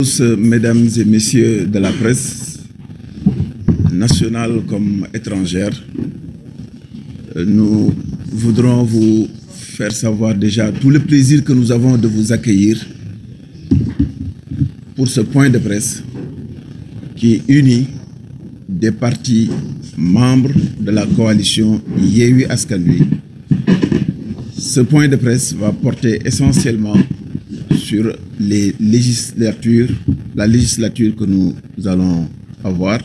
Tous, mesdames et messieurs de la presse, nationale comme étrangère, nous voudrons vous faire savoir déjà tout le plaisir que nous avons de vous accueillir pour ce point de presse qui unit des partis membres de la coalition Yewwi Askan Wi. Ce point de presse va porter essentiellement sur la législature que nous allons avoir,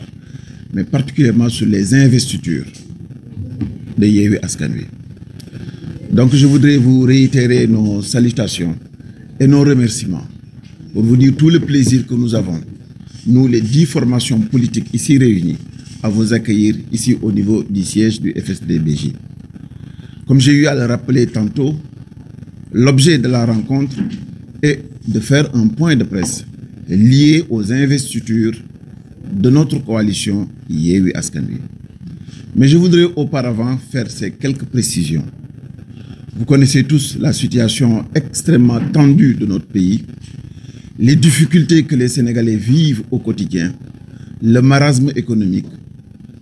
mais particulièrement sur les investitures de Yewwi Askan Wi. Donc je voudrais vous réitérer nos salutations et nos remerciements pour vous dire tout le plaisir que nous avons, nous les 10 formations politiques ici réunies, à vous accueillir ici au niveau du siège du FSD/BJ. Comme j'ai eu à le rappeler tantôt, l'objet de la rencontre est de faire un point de presse lié aux investitures de notre coalition Yewwi Askan Wi. Mais je voudrais auparavant faire ces quelques précisions. Vous connaissez tous la situation extrêmement tendue de notre pays, les difficultés que les Sénégalais vivent au quotidien, le marasme économique,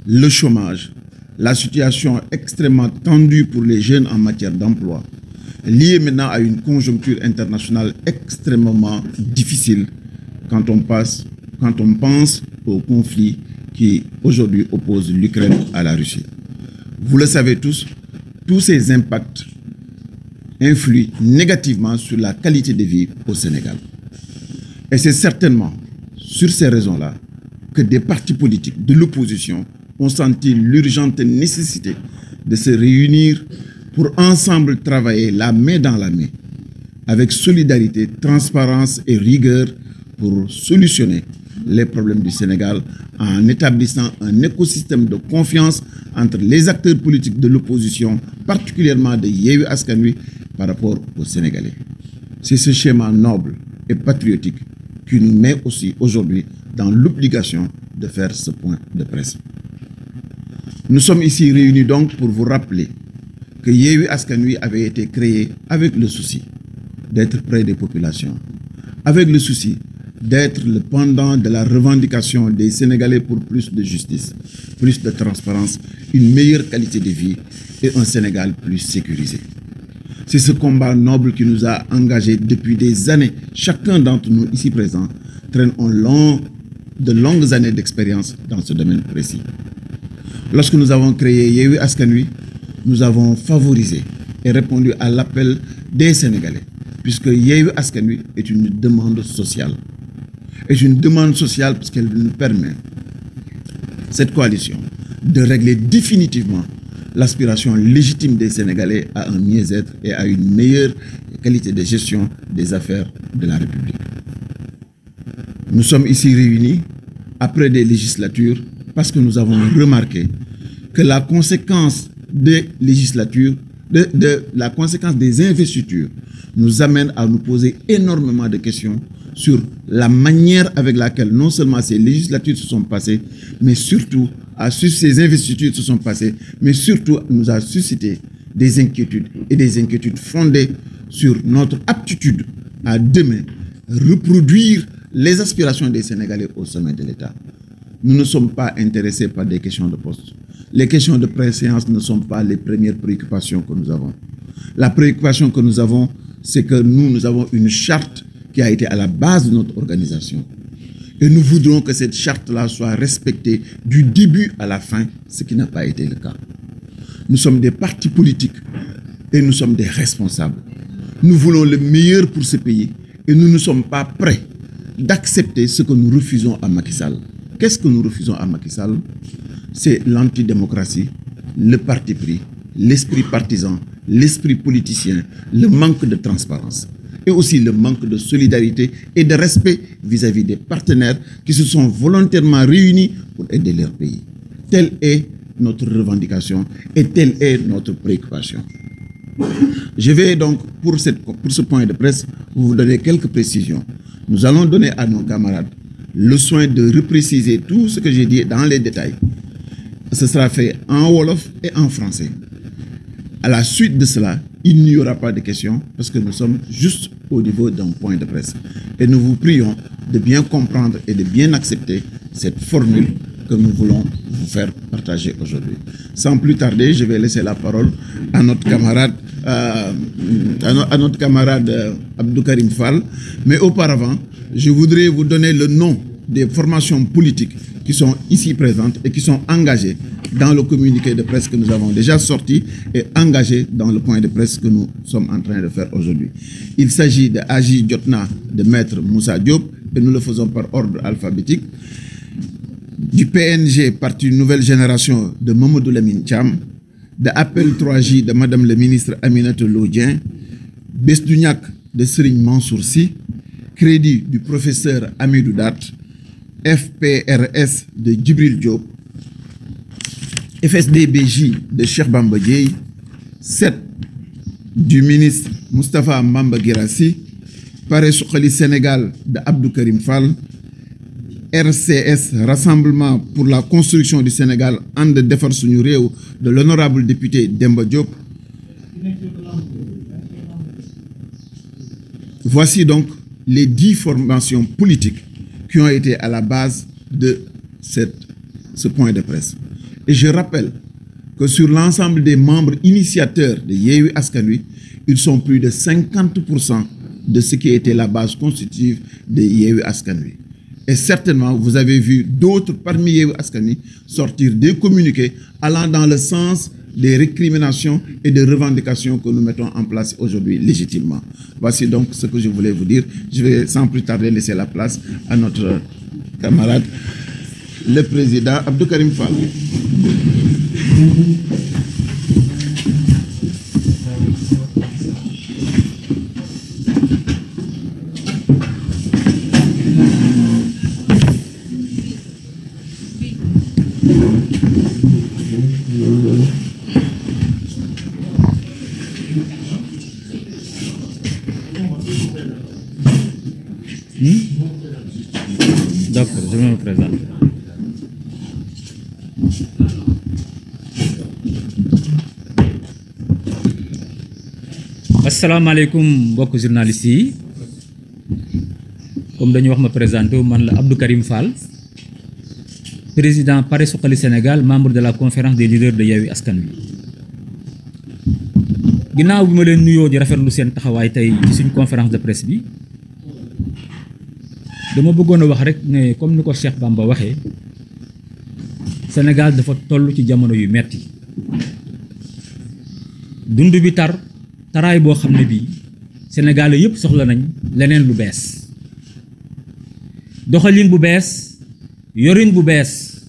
le chômage, la situation extrêmement tendue pour les jeunes en matière d'emploi, liée maintenant à une conjoncture internationale extrêmement difficile quand on pense au conflit qui aujourd'hui oppose l'Ukraine à la Russie. Vous le savez tous ces impacts influent négativement sur la qualité de vie au Sénégal. Et c'est certainement sur ces raisons-là que des partis politiques de l'opposition ont senti l'urgente nécessité de se réunir pour ensemble travailler la main dans la main, avec solidarité, transparence et rigueur pour solutionner les problèmes du Sénégal en établissant un écosystème de confiance entre les acteurs politiques de l'opposition, particulièrement de Yewwi Askan Wi, par rapport aux Sénégalais. C'est ce schéma noble et patriotique qui nous met aussi aujourd'hui dans l'obligation de faire ce point de presse. Nous sommes ici réunis donc pour vous rappeler que Yewwi Askan Wi avait été créé avec le souci d'être près des populations, avec le souci d'être le pendant de la revendication des Sénégalais pour plus de justice, plus de transparence, une meilleure qualité de vie et un Sénégal plus sécurisé. C'est ce combat noble qui nous a engagés depuis des années. Chacun d'entre nous ici présents traîne de longues années d'expérience dans ce domaine précis. Lorsque nous avons créé Yewwi Askan Wi, nous avons favorisé et répondu à l'appel des Sénégalais, puisque Yewwi Askan Wi est une demande sociale. Est une demande sociale parce qu'elle nous permet, cette coalition, de régler définitivement l'aspiration légitime des Sénégalais à un mieux-être et à une meilleure qualité de gestion des affaires de la République. Nous sommes ici réunis après des législatures parce que nous avons remarqué que la conséquence des législatures, la conséquence des investitures nous amène à nous poser énormément de questions sur la manière avec laquelle non seulement ces législatures se sont passées, mais surtout ces investitures se sont passées, mais surtout nous a suscité des inquiétudes et des inquiétudes fondées sur notre aptitude à demain reproduire les aspirations des Sénégalais au sommet de l'État. Nous ne sommes pas intéressés par des questions de poste. Les questions de préséance ne sont pas les premières préoccupations que nous avons. La préoccupation que nous avons, c'est que nous avons une charte qui a été à la base de notre organisation. Et nous voudrons que cette charte-là soit respectée du début à la fin, ce qui n'a pas été le cas. Nous sommes des partis politiques et nous sommes des responsables. Nous voulons le meilleur pour ce pays et nous ne sommes pas prêts d'accepter ce que nous refusons à Macky Sall. Qu'est-ce que nous refusons à Macky Sall? C'est l'antidémocratie, le parti pris, l'esprit partisan, l'esprit politicien, le manque de transparence et aussi le manque de solidarité et de respect vis-à-vis des partenaires qui se sont volontairement réunis pour aider leur pays. Telle est notre revendication et telle est notre préoccupation. Je vais donc, pour ce point de presse, vous donner quelques précisions. Nous allons donner à nos camarades le soin de repréciser tout ce que j'ai dit dans les détails. Ce sera fait en wolof et en français. À la suite de cela, il n'y aura pas de questions parce que nous sommes juste au niveau d'un point de presse. Et nous vous prions de bien comprendre et de bien accepter cette formule que nous voulons vous faire partager aujourd'hui. Sans plus tarder, je vais laisser la parole à notre camarade, Abdou Karim Fall. Mais auparavant, je voudrais vous donner le nom des formations politiques qui sont ici présentes et qui sont engagées dans le communiqué de presse que nous avons déjà sorti et engagées dans le point de presse que nous sommes en train de faire aujourd'hui. Il s'agit de Agi Jotna de Maître Moussa Diop, et nous le faisons par ordre alphabétique. Du PNG, Parti Nouvelle Génération de Mamadou Lamine Thiam, de Appel 3J de Madame le ministre Aminata Lodien, Besduniak de Serigne Mansour Sy, Crédit du professeur Amidou Dat, FPRS de Djibril Diop, FSDBJ de Cheikh Bamba Dièye, 7 du ministre Moustapha Mamba Guirassy, Pare Suqali Sénégal de Abdou Karim Fall, RCS, Rassemblement pour la construction du Sénégal, And Defar Suñu Réew de l'honorable député Demba Diop. Voici donc les 10 formations politiques qui ont été à la base de ce point de presse. Et je rappelle que sur l'ensemble des membres initiateurs de Yewwi Askan Wi, ils sont plus de 50% de ce qui était la base constitutive de Yewwi Askan Wi. Et certainement, vous avez vu d'autres parmi Yewwi Askan Wi sortir des communiqués allant dans le sens des récriminations et des revendications que nous mettons en place aujourd'hui légitimement. Voici donc ce que je voulais vous dire. Je vais sans plus tarder laisser la place à notre camarade, le président Abdou Karim Fall. D'accord, je me présente. Asalaamaaleykum mbokk journalistes yi, comme dañu wax ma présenté man la Abdou Karim Fall, président Pare Suqali Sénégal, membre de la conférence des leaders de Yewwi Askan Wi. Ginnaaw bi ma leen nuyoo di rafetlu seen taxawaay tey ci suñ conférence de presse bi, dama bëggoon a wax rek ne comme ni ko Cheikh Bamba waxee, Sénégal dafa toll ci jamono yu metti, dund bi taraay boo xam ne bii Sénégal yëpp soxla nañ leneen lu bees, doxalin bu bees, yorin bu bees.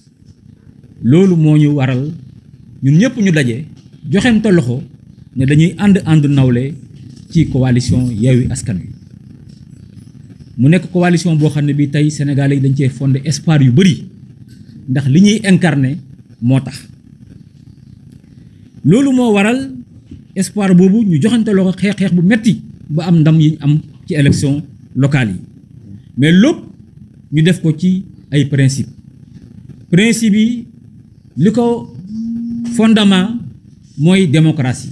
Loolu moo ñu waral ñun ñëpp ñu daje joxente loxo ne dañuy ànd nawle ci coalition Yewwi Askan Wi. mu nekk coalition boo xam ne bii tey Sénégalais yi dañ cee fondé espoir yu bëri ndax li ñuy incarné moo tax. loolu moo waral espoir boobu ñu joxante loxo xeex bu metti ba am ndam yi ñu am ci élection locale yi, mais lépp ñu def ko ci ay principe yi li ko fondement mooy démocratie,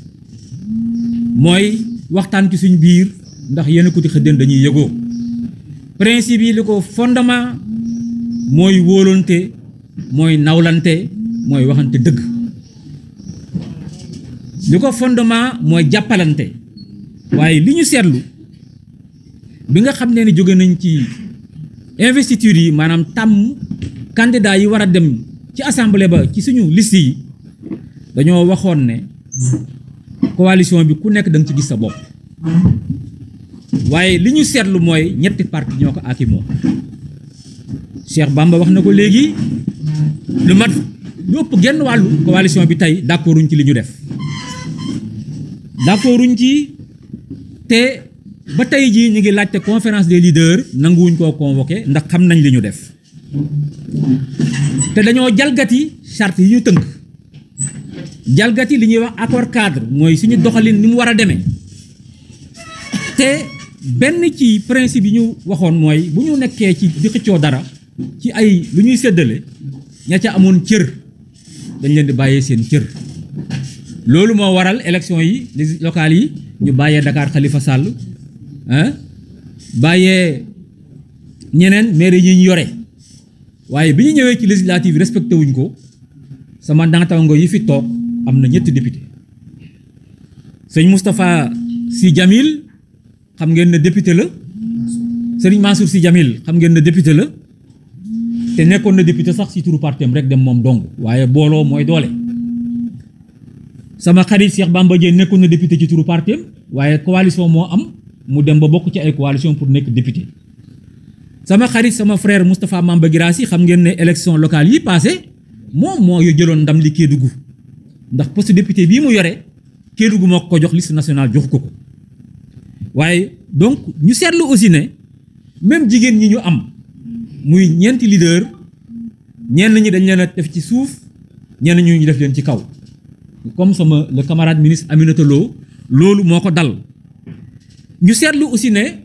mooy waxtaan ci suñ biir ndax yenn kuti xëddeen dañuy yëgoo. principe yi li ko fondement mooy wóolonte, mooy nawlante, mooy waxante dëgg. li ko fondement mooy jàppalante. waaye li ñu seetlu bi nga xam ne ni jóge nañ ci investiture yi, maanaam tàmm candidat yi war a dem ci assemblée ba ci suñu liste yi, dañoo waxoon ne coalition bi ku nekk da nga ci gis sa bopp. waaye li ñu seetlu mooy ñetti parti ñoo ko aakimoo. Cheikh Bamba wax na ko léegi, lu mat lu ëpp genn wàllu coalition bi tey d'accorduñ ci li ñu def, d'accorduñ ci, te ba tey jii ñu ngi laajte conférence des leaders nanguwuñ koo convoqué ndax xam nañ li ñu def, te dañoo jalgati charte yi ñu tënk, jalgati li ñuy wax accord cadre, mooy suñu doxalin ni mu war a demee. te benn ci principe yi ñu waxoon mooy bu ñu nekkee ci di xëccoo dara ci ay lu ñuy séddale, ña ca amoon cër dañ leen di bàyyee seen cër. loolu moo waral élection yi locales yi ñu bàyyee Dakar Khalifa Sall, bàyyee ñeneen maire yi ñu yore waaye bi ñu ñëwee ci législative respecté wuñ ko sama naataango yi fi toog am na ñetti député sëñ Moustapha Sy Djamil xam ngeen ne député la sëriñ Mansour Sy Djamil xam ngeen ne député la te nekkoon na député sax ci turu partem rek dem moom dong waaye booloo mooy doole sama xarit Cheikh Bamba Dièye nekkoon na député ci turu partem waaye coalition moo am mu dem ba bokk ci ay coalition pour nekk député sama xarit sama frère Moustapha Mamba Guirassy xam ngeen ne élection locale yi passé moom moo jëloon ndam li Kédougou ndax poste député bii mu yore Kédougou moo ko jox liste nationale jox ko waaye donc ñu seetlu aussi ne même jigéen ñi ñu am muy ñeenti leader ñenn ñi dañ leen a def ci suuf ñenn ñu def leen ci kaw comme sama le camarade ministre Aminata Lo loolu moo ko dal ñu seetlu aussi ne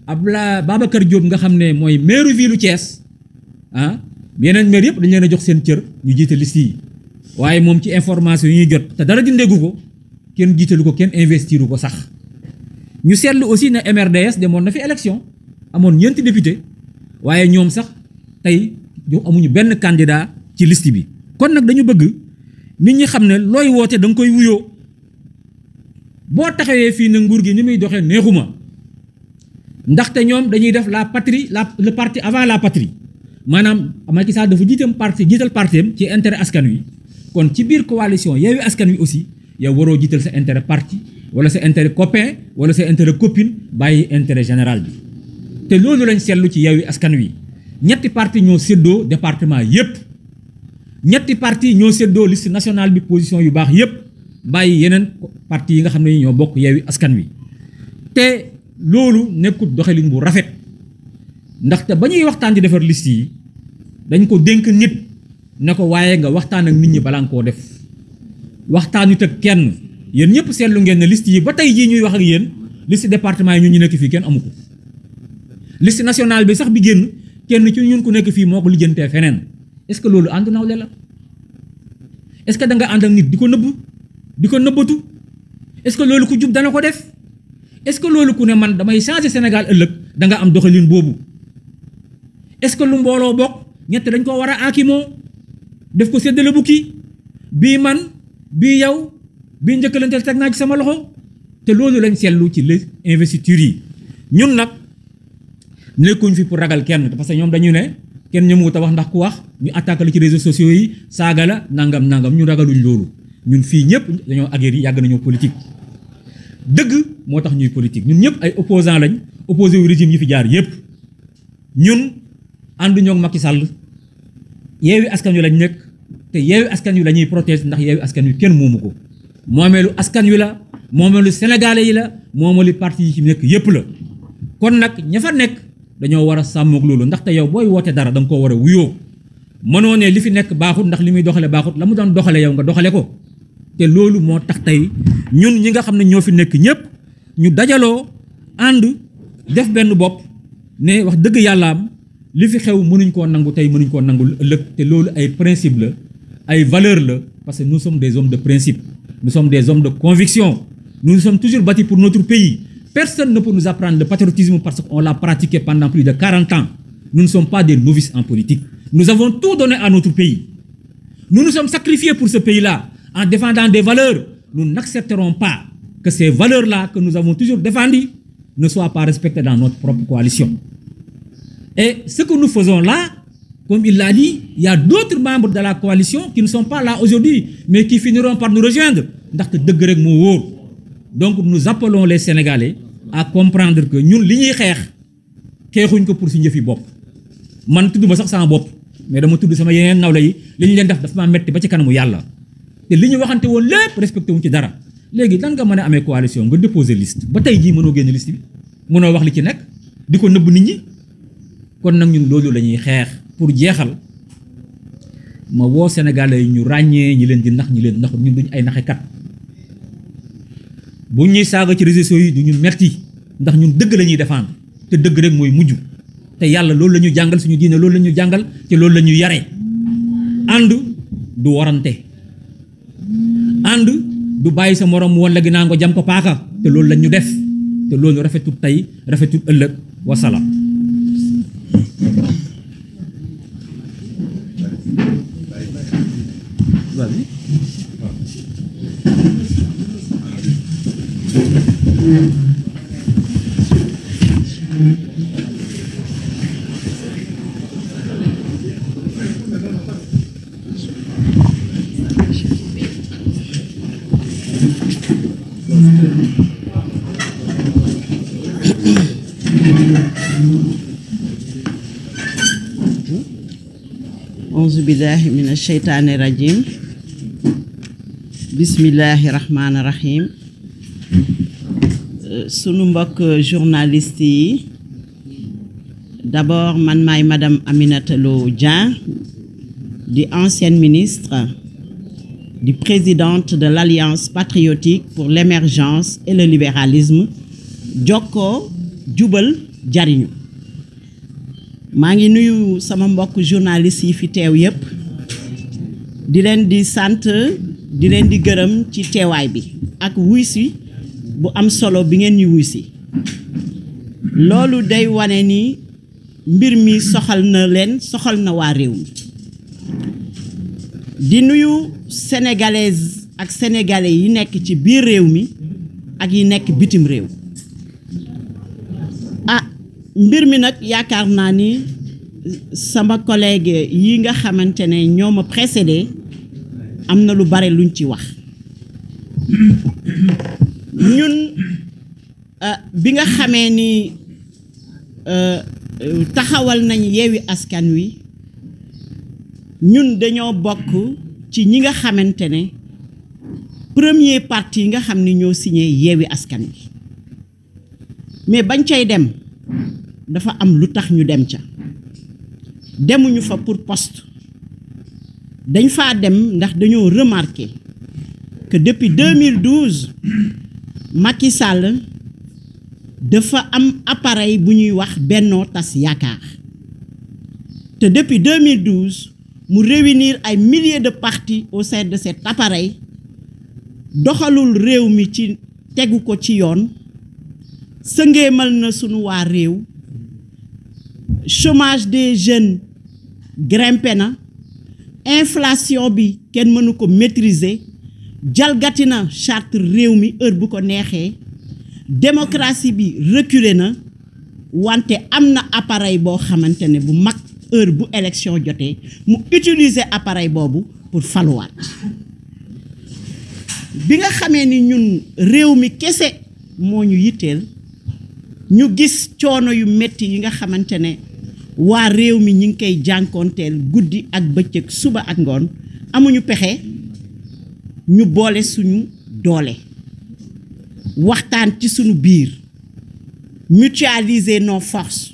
Babacar Diop nga xam ne mooy maire ville Thiès yeneen maire yëpp dañ leen a jox seen cër ñu jiite liste yi waaye moom ci information yi ñuy jot te dara dindeegu ko kenn jiitalu ko kenn investiru ko sax ñu seetlu aussi ne MRDS demoon na fi élection amoon ñeenti député waaye ñoom sax tey amuñu benn candidat ci liste bi kon nag dañu bëgg nit ñi xam ne looy woote da nga koy wuyoo boo taxawee fii ne nguur gi ni muy doxee neexuma ndaxte ñoom dañuy def la patrie le parti avant la patrie maanaam Macky Sall dafa jiital parti ci intérêt askan wi kon ci biir coalition Yewwi Askan Wi aussi yow waroo jiital sa intérêt parti wala sa intérêt copain wala sa intérêt copine bàyyi intérêt général bi te loolu lañ seetlu ci Yewwi Askan Wi ñetti parti ñoo séddoo département yépp ñetti parti ñoo séddoo liste nationale bi position yu baax yépp bàyyi yeneen parti yi nga xam ne ñoo bokk Yewwi Askan Wi te loolu nekkut doxalin bu rafet ndaxte ba ñuy waxtaan di defar liste yi dañ ko dénk nit ne ko waaye nga waxtaan ak nit ñi balaa nga koo def waxtaanut ak kenn yéen ñëpp seetlu ngeen ne liste yi ba tey jii ñuy wax ak yéen liste département yi ñu nekk fii kenn amu ko liste nationale bi sax bi génn kenn ci ñun ku nekk fii moo ko lijjantee feneen est-ce que loolu ànd nawle la est-ce que da nga ànd ak nit di ko nëbb di ko nëbbatu est-ce que loolu ku jub dana ko def est-ce que loolu ku ne man damay changer Sénégal ëllëg da nga am doxalin boobu est-ce que lu mbooloo bokk ñett dañ ko war a aakimoo def ko séddale bukki bii man bii yow bii njëkkalanteel teg naa ci sama loxo te loolu lañ seetlu ci les investitures yi ñun nag nekkuñ fi pour ragal kenn parce que ñoom dañu ne kenn ñëmuwut a wax ndax ku wax ñu attaque la ci réseaux sociaux yi saaga la nangam ñu ragaluñ loolu ñun fii ñëpp dañoo aguerri yàgg nañoo politique dëgg moo tax ñuy politique ñun ñëpp ay opposants lañ opposé wu régime yi fi jaar yëpp ñun ànduñoo ak Macky Sall Yewwi Askan Wi lañ nekk te Yewwi Askan Wi la ñuy protéger ndax Yewwi Askan Wi kenn moomu ko moomeelu askan wi la moomeelu sénégalais yi la moomeelu parti yi ci nekk yëpp la kon nag ña fa nekk dañoo war a sàmmoog loolu ndaxte yow booy woote dara da nga koo war a wuyoo mënoo ne li fi nekk baaxut ndax li muy doxale baaxut la mu doon doxale yow nga doxale ko te loolu moo tax tey ñun ñi nga xam ne ñoo fi nekk ñëpp ñu dajaloo ànd def benn bopp ne wax dëgg yàllaam li fi xew mënuñ koo nangu tey mënuñ koo nangu ëllëg te loolu ay principe la ay valeur la parce que nous sommes des hommes de principe nous sommes des hommes de conviction nous nous sommes toujours battus pour notre pays personne ne peut nous apprendre le patriotisme parce qu'on l'a pratiqué pendant plus de 40 ans nous ne sommes pas des novices en politique nous avons tout donné à notre pays nous nous sommes sacrifiés pour ce pays-là en défendant des valeurs nous n'accepterons pas que ces valeurs-là que nous avons toujours défendues ne soient pas respectées dans notre propre coalition. Et ce que nous faisons là, comme il l'a dit, il y a d'autres membres de la coalition qui ne sont pas là aujourd'hui, mais qui finiront par nous rejoindre. Donc nous appelons les Sénégalais à comprendre que nous, li ñuy xeexuñ ko pour suñu yëfi bopp man tudduma sax sama bopp mais dama tudd sama yeneen nawle yi li ñu leen def dafa ma metti ba ci kanamu yàlla te li ñu waxante woon lépp respecté wuñ ci dara léegi dan nga mën a amee coalition nga déposer liste ba tey jii mënoo génn liste bi mënoo wax li ci nekk di ko nëbb nit ñi kon nag ñun loolu la ñuy xeex pour jeexal ma woo Sénégalais yi ñu ràññee ñi leen di nax ñi leen naxut ñun duñ ay naxekat bu ñuy saaga ci réseaux sociaux yi du ñu metti ndax ñun dëgg la ñuy défendre te dëgg rek mooy mujj te yàlla loolu la ñu jàngal suñu diine loolu la ñu jàngal te loolu la ñu yare ànd du warante ànd du bàyyi sa morom woon la ginnaaw nga jam ko paaka te loolu la ñu def te loolu rafetul tey rafetul ëllëg wasalaam auzu billahi mina sheytaani rajim bismillahi rahmaani rahim sunu mbokk journaliste yi d'abord man maay madame Aminata Lo Dieng di ancienne ministre di présidente de l'Alliance patriotique pour l'émergence et le libéralisme Jokkoo Jubal Jariñu maa ngi nuyu sama mbokk journaliste yi fi teew yépp di leen di sant di leen di gërëm ci teewaay bi ak wuy si bu am solo bi ngeen ñu wuy si loolu day wane ni mbir mi soxal na leen soxal na waa réew mi di nuyu sénégalaises ak sénégalais yi nekk ci biir réew mi ak yi nekk bitim réew mbir mi nag yaakaar naa ni sama collègue yi nga xamante ne ñoo ma précédé am na lu bare luñ ci wax ñun bi nga xamee ni taxawal nañ Yewwi Askan Wi ñun dañoo bokk ci ñi nga xamante ne premier parti yi nga xam ni ñoo signé Yewwi Askan Wi mais bañ cay dem dafa am lu tax ñu dem ca demuñu fa pour poste dañ faa dem ndax dañoo remarqué que depuis 2012 Macky Sall dafa am appareil bu ñuy wax Benno Tas Yaakaar te depuis 2012 mu réunir ay milliers de partis au sein de cet appareil doxalul réew mi ci tegu ko ci yoon sëngeemal na sunu waa réew chômage des jeunes grimpé na inflation bi kenn mënu ko maîtriser jalgati na charte réew mi heure bu ko neexee démocratie bi reculé na wante am na appareil boo xamante ne bu mag heure bu élection jotee mu utiliser appareil boobu pour faluwaat bi nga xamee ni ñun réew mi kese moo ñu yitteel ñu gis coono yu metti yi nga xamante ne waa réew mi ñi ngi koy jànkoonteel guddi ak bëccëg suba ak ngoon amuñu pexe ñu boole suñu doole waxtaan ci suñu biir mutualiser nos forces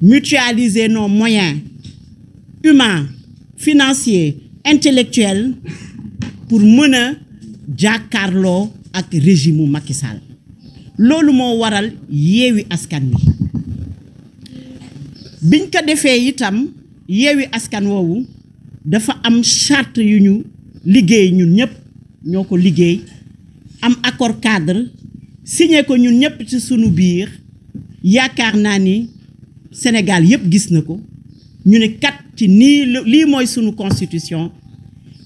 mutualiser nos moyens humains financiers intellectuels pour mën a jàkkaarloo ak régime Macky Sall loolu moo waral Yewwi Askan Wi biñ ko defee itam Yewwi Askan woowu dafa am charte yu ñu liggéey ñun ñëpp ñoo ko liggéey am accord cadre signé ko ñun ñëpp ci sunu biir yaakaar naa ni Sénégal yëpp gis na ko ñu ne kat ci nii lii mooy sunu constitution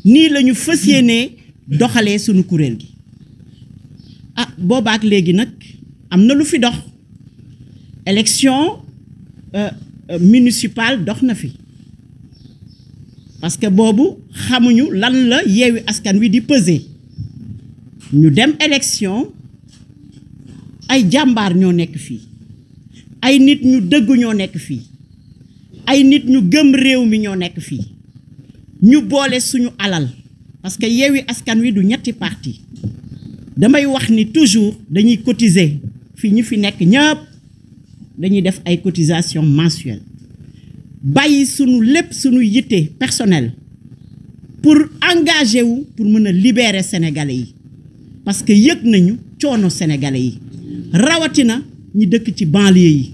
nii la ñu fas yéenee doxalee sunu kuréel gi boobaak léegi nag am na lu fi dox élection municipale dox na fi parce que boobu xamuñu lan la Yewwi Askan Wi di peser ñu dem élection ay jàmbaar ñoo nekk fii ay nit ñu dëgg ñoo nekk fii ay nit ñu gëm réew mi ñoo nekk fii ñu boole suñu alal parce que Yewwi Askan Wi du ñetti parti damay wax ni toujours dañuy cotiser fii ñu fi nekk ñëpp dañuy def ay cotisation mensuelle bàyyi sunu lépp sunu yitte personnel pour engager wu pour mën a libérer sénégalais yi parce que yëg nañu coono sénégalais yi rawatina ñi dëkk ci banlieue yi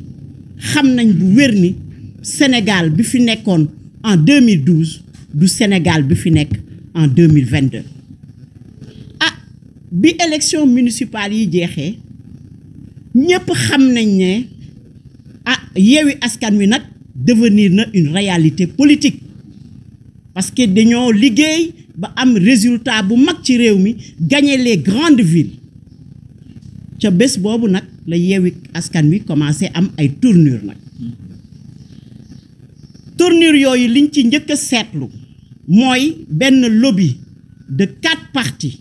xam nañ bu wér ni Sénégal bi fi nekkoon en 2012 du Sénégal bi fi nekk en 2022 bi élection municipale yi jeexee ñëpp xam nañ ne Yewwi Askan Wi nag devenir na une réalité politique parce que dañoo liggéey ba am résultat bu mag ci réew mi gagner les grandes villes ca bés boobu nag la Yewwi Askan Wi commencé am ay tournure nag tournure yooyu liñ ci njëkk a seetlu mooy benn lobby de 4 partis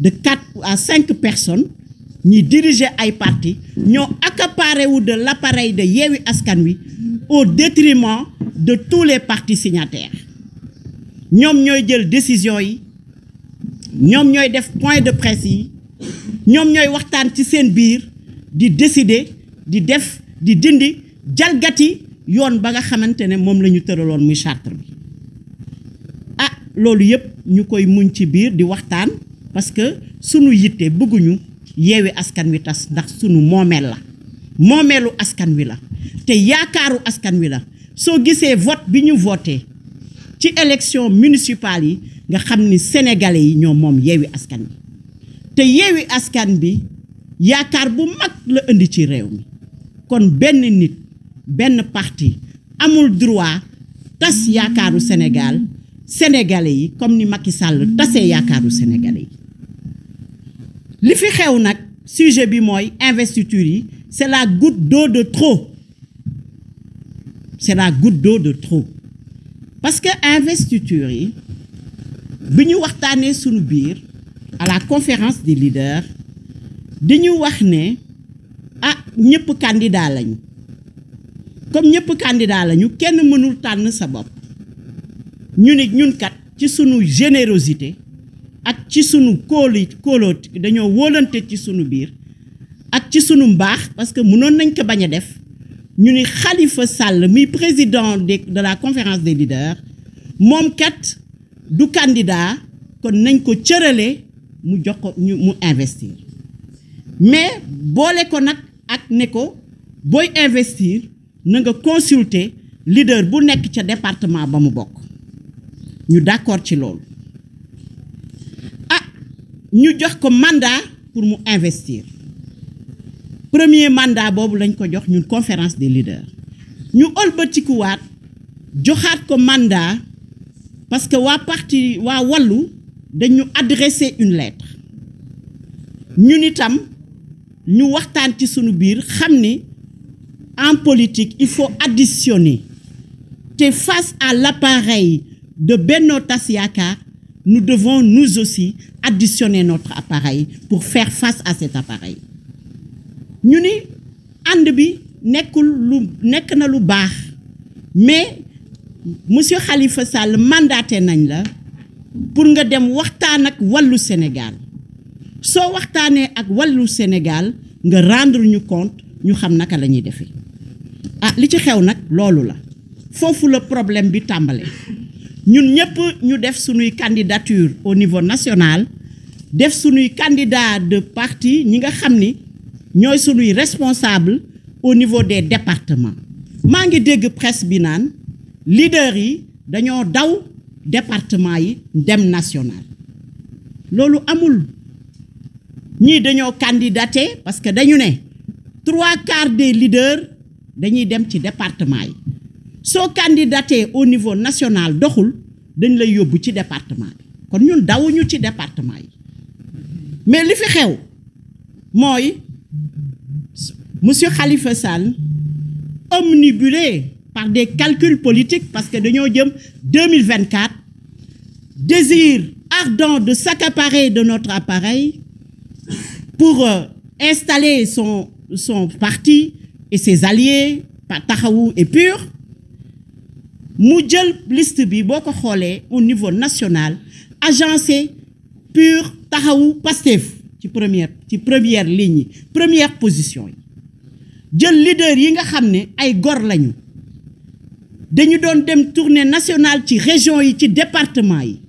de 4 à 5 personnes ñi diriger ay partis ñoo accaparé wu de l'appareil de Yewwi Askan Wi au détriment de tous les partis signataires ñoom ñooy jël décision yi ñoom ñooy def point de presse yi ñoom ñooy waxtaan ci seen biir di décider di def di dindi jalgati yoon ba nga xamante ne moom la ñu tëraloon muy charte bi ah loolu yëpp ñu koy muñ ci biir di waxtaan parce que sunu yitte bëgguñu Yewwi Askan Wi tas ndax sunu moomeel la moomeelu askan wi la te yaakaaru askan wi la soo gisee vote bi ñu voté ci élection municipale yi nga xam ni sénégalais yi ñoo moom Yewwi Askan Wi te Yewwi Askan Wi yaakaar bu mag la indi ci réew mi kon benn nit benn parti amul droit tas yaakaaru Sénégal sénégalais yi comme ni Macky Sall tasee yaakaaru sénégalais yi li fi xew nag sujet bi mooy investiture yi c'est la goutte d'eau de trop c'est la goutte d'eau de trop parce que investiture yi bi ñu waxtaanee sunu biir à la conférence des leaders dañu wax ne ah ñëpp candidat lañu comme ñëpp candidat lañu kenn mënul tànn sa bopp ñu ne ñun kat ci sunu générosité ak ci sunu kóoloot dañoo wóolante ci sunu biir ak ci sunu mbaax parce que mënoon nañ ko bañ a def ñu ni Khalifa Sall mi président de la conférence des leaders moom kat du candidat kon nañ ko cërale mu jox ko mu investir mais boole ko nag ak ne ko booy investir na nga consulter leader bu nekk ca département ba mu bokk ñu d'accord ci loolu ah ñu jox ko mandat pour mu investir premier mandat boobu lañ ko jox ñun conférence des leaders ñu ëlbatikuwaat joxaat ko mandat parce que waa parti waa wàllu dañu adresser une lettre ñun itam ñu waxtaan ci sunu biir xam ni en politique il faut additionner te face à l'appareil de Benno Tas Yaakaar nous devons nous aussi additionner notre appareil pour faire face à cet appareil ñu ni ànd bi nekk na lu baax mais monsieur Khalifa Sall mandaté nañ la pour nga dem waxtaan ak wàllu Sénégal soo waxtaanee ak wàllu Sénégal nga rendre ñu compte ñu xam naka la ñuy defee ah li ci xew nag loolu la foofu la problème bi tàmbale ñun ñëpp ñu def sunuy candidature au niveau national def sunuy candidat de parti ñi nga xam ni ñooy sunuy responsable au niveau des départements maa ngi dégg presse bi naan leader yi dañoo daw département yi dem national loolu amul ñii dañoo candidaté parce que dañu ne 3/4 des leaders dañuy dem ci département yi soo candidaté au niveau national doxul dañ lay yóbbu ci département bi kon ñun dawuñu ci département yi mais li fi xew mooy monsieur Khalifa Sall omnibulé par des calculs politiques parce que dañoo jëm 2024 désir ardent de s'accaparer de notre appareil pour installer son parti et ses alliés Taxawu et PUR mu jël liste bi boo ko xoolee au niveau national agencé PUR Taxawu Pastef ci première ligne yi première position yi jël leader yi nga xam ne ay gor lañu dañu doon dem tournée nationale ci région yi ci département yi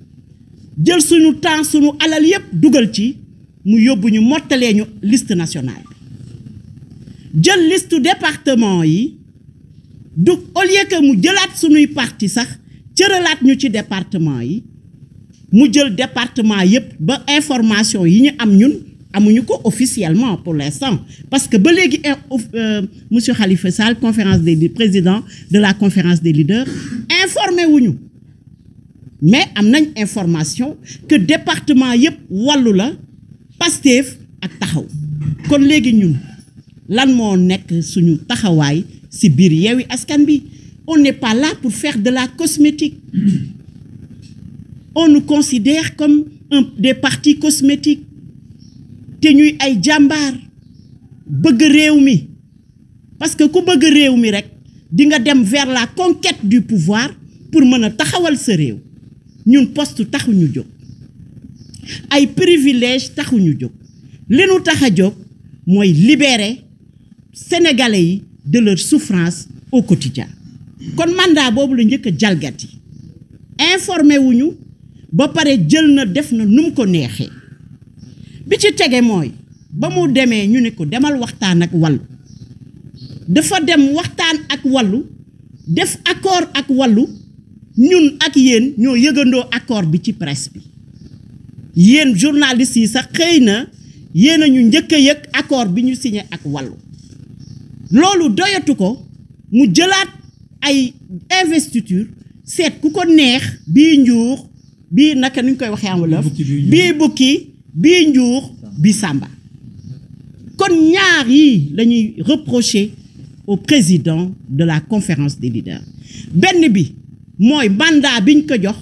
jël suñu temps suñu alal yépp dugal ci mu yóbbu ñu mottalee ñu liste nationale jël liste département yi du au lieu que mu jëlaat suñuy parti sax cëralaat ñu ci département yi mu jël département yépp ba information yi ñu am ñun amuñu ko officiellement pour l'instant parce que ba léegi monsieur Khalifa Sall président de la conférence des leaders informé wuñu mais am nañ information que département yépp wàllu la Pastef ak Taxaw kon léegi ñun lan moo nekk suñu taxawaay ci biir Yewwi Askan Wi? On n'est pas là pour faire de la cosmétique. On nous considère comme des partis cosmétiques te ñuy ay jàmbaar bëgg réew mi, parce que ku bëgg réew mi rek di nga dem vers la conquête du pouvoir pour mën a taxawal sa réew. ñun poste taxuñu jóg, ay privilège taxuñu jóg, li nu tax a jóg mooy libérer sénégalais yi de leur souffrance au quotidien. kon mandat boobu la njëkk a jalgati, informé wuñu ba pare jël na def na nu mu ko neexee. bi ci tege mooy ba mu demee ñu ne ko demal waxtaan ak wàllu, dafa dem waxtaan ak wàllu, def accord ak wàllu. ñun ak yéen ñoo yëgandoo accord bi ci presse bi, yéen journalistes yi sax xëy na yéen a ñu njëkk a yëg accord bi ñu signé ak wàllu. loolu doyatu ko, mu jëlaat ay investiture seet ku ko neex, bii njuur bii naka ni ñu koy waxee am wolof, bii bukki bii njuur bii sàmba. kon ñaar yi la ñuy reprocher au président de la conférence des leaders. benn bi mooy mandat biñ ko jox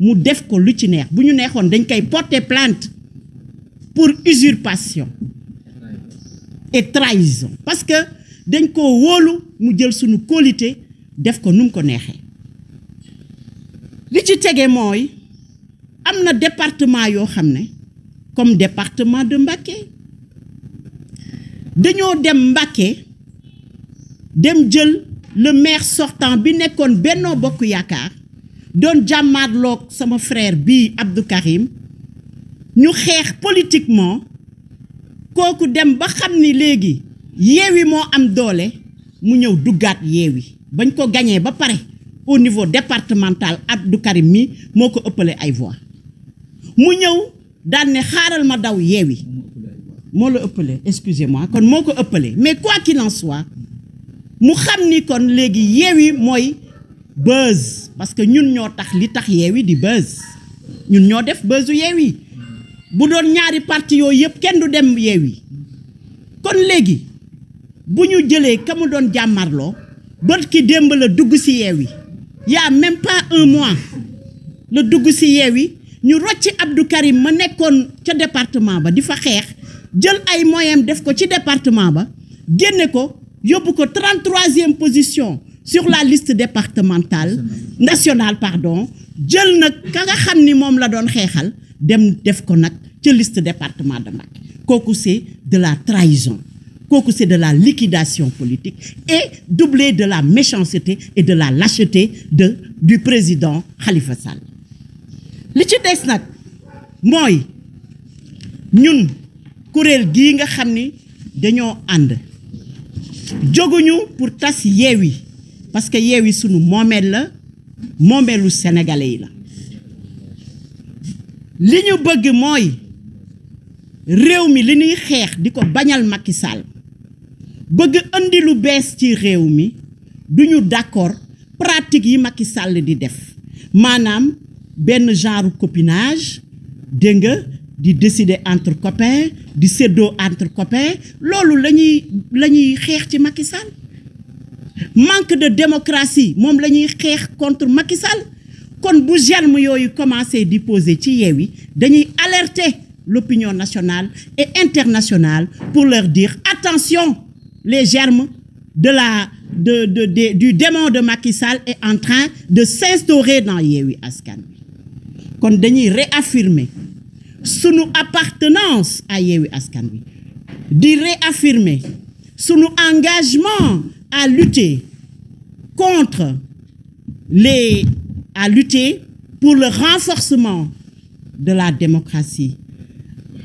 mu def ko lu ci neex, bu ñu neexoon dañ koy porter plainte pour usurpation et trahison, parce que dañ ko wóolu mu jël suñu qualité def ko nu mu ko neexee. li ci tege mooy am na département yoo xam ne comme département de Mbacké, dañoo dem Mbacké dem jël le maire sortant bi nekkoon Benno Bokk Yaakaar doon jàmmaarloog sama frère bii Abdou Karim, ñu xeex politiquement, kooku dem ba xam ni léegi Yewwi moo am doole, mu ñëw duggaat Yewwi bañ ko gañee ba pare au niveau départemental. Abdou Karim mi moo ko ëppale ay voix, mu ñëw daan ne xaaral ma daw Yewwi, moo la ëppale, excusez-moi, kon moo ko ëppale. mais quoi qu'il en soit, mu xam ni kon léegi Yewwi mooy buzz, parce que ñun ñoo tax li tax Yewwi di buzz, ñun ñoo def buzzu Yewwi. bu doon ñaari parti yooyu yëpp kenn du dem Yewwi. kon léegi bu ñu jëlee ka mu doon jàmmarloo bët ki démb la dugg ci Yewwi, y a même pas un mois la dugg ci Yewwi, ñu rocci Abdou Karim ma nekkoon ca département ba di fa xeex, jël ay moyens def ko ci département ba, génne ko yóbbu ko 33e position sur la liste départementale nationale pardon, jël nag ka nga xam ni moom la doon xeexal dem def ko nag ca liste département de Mbacké. kooku c'est de la trahison, kooku c'est de la liquidation politique et doublé de la méchanceté et de la lâcheté du président Khalifa Sall. li ci des nag mooy ñun kuréel gii nga xam ni dañoo ànd jóguñu pour tas Yewwi, parce que Yewwi sunu moomeel la, moomeelu sénégalais yi la. li ñu bëgg mooy réew mi li ñuy xeex di ko bañal Macky Sall, bëgg andi lu bees ci réew mi, duñu d'accord pratique yi Macky Sall di def, maanaam benn genre copinage, dégg nga, di décider entre copains, di séddoo entre copains. loolu la ñuy xeex ci Macky Sall. manque de démocratie moom la ñuy xeex contre Macky Sall. kon bu germe yooyu commencé di poser ci Yewwi, dañuy alerter l'opinion nationale et internationale pour leur dire attention, les germes du démon de Macky Sall est en train de s'instaurer dans Yewwi Askan Wi. kon dañuy réaffirmer sunu appartenance à Yewwi Askan Wi, di réaffirmer sunu engagement à lutter à lutter pour le renforcement de la démocratie,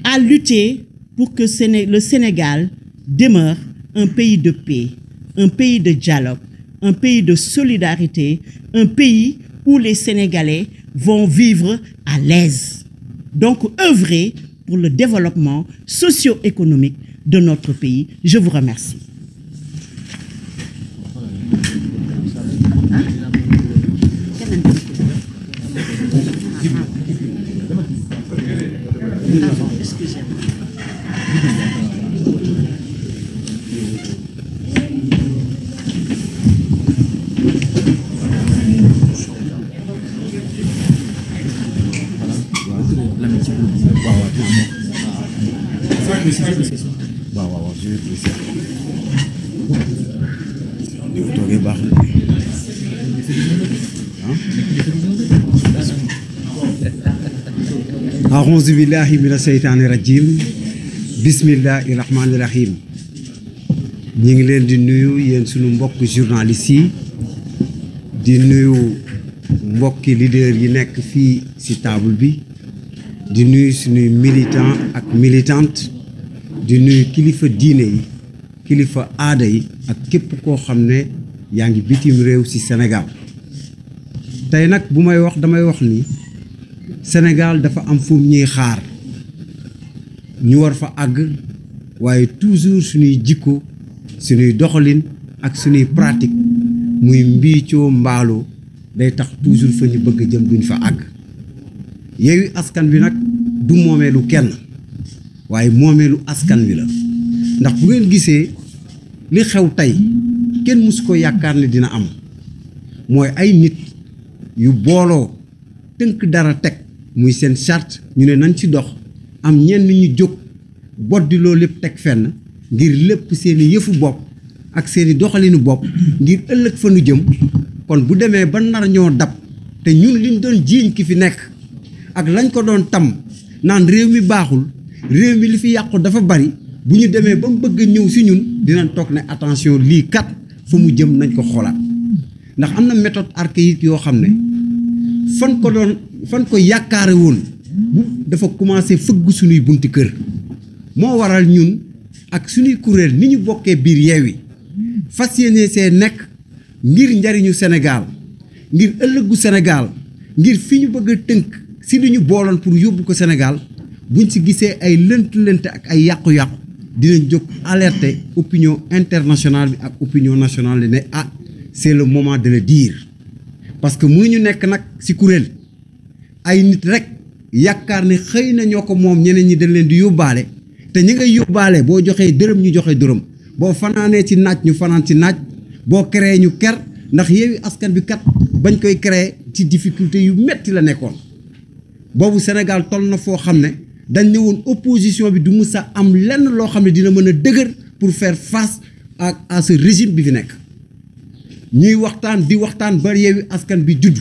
à lutter pour que le Sénégal demeure un pays de paix, un pays de dialogue, un pays de solidarité, un pays où les Sénégalais vont vivre à l'aise. Donc, œuvrer pour le développement socio-économique de notre pays. Je vous remercie. Excusez-moi. a'uuzu billahi mina seytaani rajim bismillahi rahmaani rahim. ñi ngi leen di nuyu yéen sunu mbokk journalistes yi di nuyu mbokki leader yi nekk fii ci table bi di nuyu suñuy militant ak militante di nuyu kilifa diine yi kilifa aada yi ak képp koo xam ne yaa ngi bitim réew ci Sénégal. tey nag bu may wax damay wax ni Sénégal dafa am fu ñuy xaar ñu war fa àgg waaye toujours suñuy jikko suñuy doxalin ak suñuy pratique muy mbiicoo mbaaloo day tax toujours fa ñu bëgg jëm duñ fa àgg. Yewwi Askan Wi nag du moomeelu kenn waaye moomeelu askan wi la ndax bu ngeen gisee li xew tey kenn mësu ko yaakaar ne dina am mooy ay nit yu booloo tënk dara teg muy seen charte ñu ne nañ ci dox am ñenn ñu jóg boddi loolu lépp teg fenn ngir lépp seeni yëfu bopp ak seeni doxalinu bopp ngir ëllëg fa nu jëm. kon bu demee ba nar ñoo dab te ñun liñ doon jiiñ ki fi nekk ak lañ ko doon tam naan réew mi baaxul réew mi li fi yàqu dafa bari bu ñu demee ba mu bëgg ñëw si ñun dinañ toog ne attention lii kat fa mu jëm nañ ko xoolaat ndax am na méthode archaïque yoo xam ne fan ko yaakaare woon bu dafa commencé fëgg suñuy bunti kër. moo waral ñun ak suñuy kuréel ni ñu bokkee biir Yewwi fas yéene see nekk ngir njariñu Sénégal ngir ëllëgu Sénégal ngir fi ñu bëgg a tënk si li ñu booloon pour yóbbu ko Sénégal buñ si gisee ay lënt-lënt ak ay yàqu-yàqu dinañ jóg alerter opinion internationale bi ak opinion nationale bi ne c'est le moment de le dire. parce que mënuñu nekk nag si kuréel ay nit rek yaakaar ne xëy na ñoo ko moom ñeneen ñi dañ leen di yóbbaale te ñi ngay yóbbaale boo joxee dërëm ñu joxe dërëm boo fanaanee ci naaj ñu fanaan ci naaj boo créé ñu ker ndax Yewwi Askan Wi kat bañ koy créé ci difficulté yu metti la nekkoon. boobu Sénégal toll na foo xam ne dañ ne woon opposition bi du mus a am lenn loo xam ne dina mën a dëgër pour faire face à ce régime bi fi nekk. ñuy waxtaan di waxtaan ba Yewwi Askan Wi judd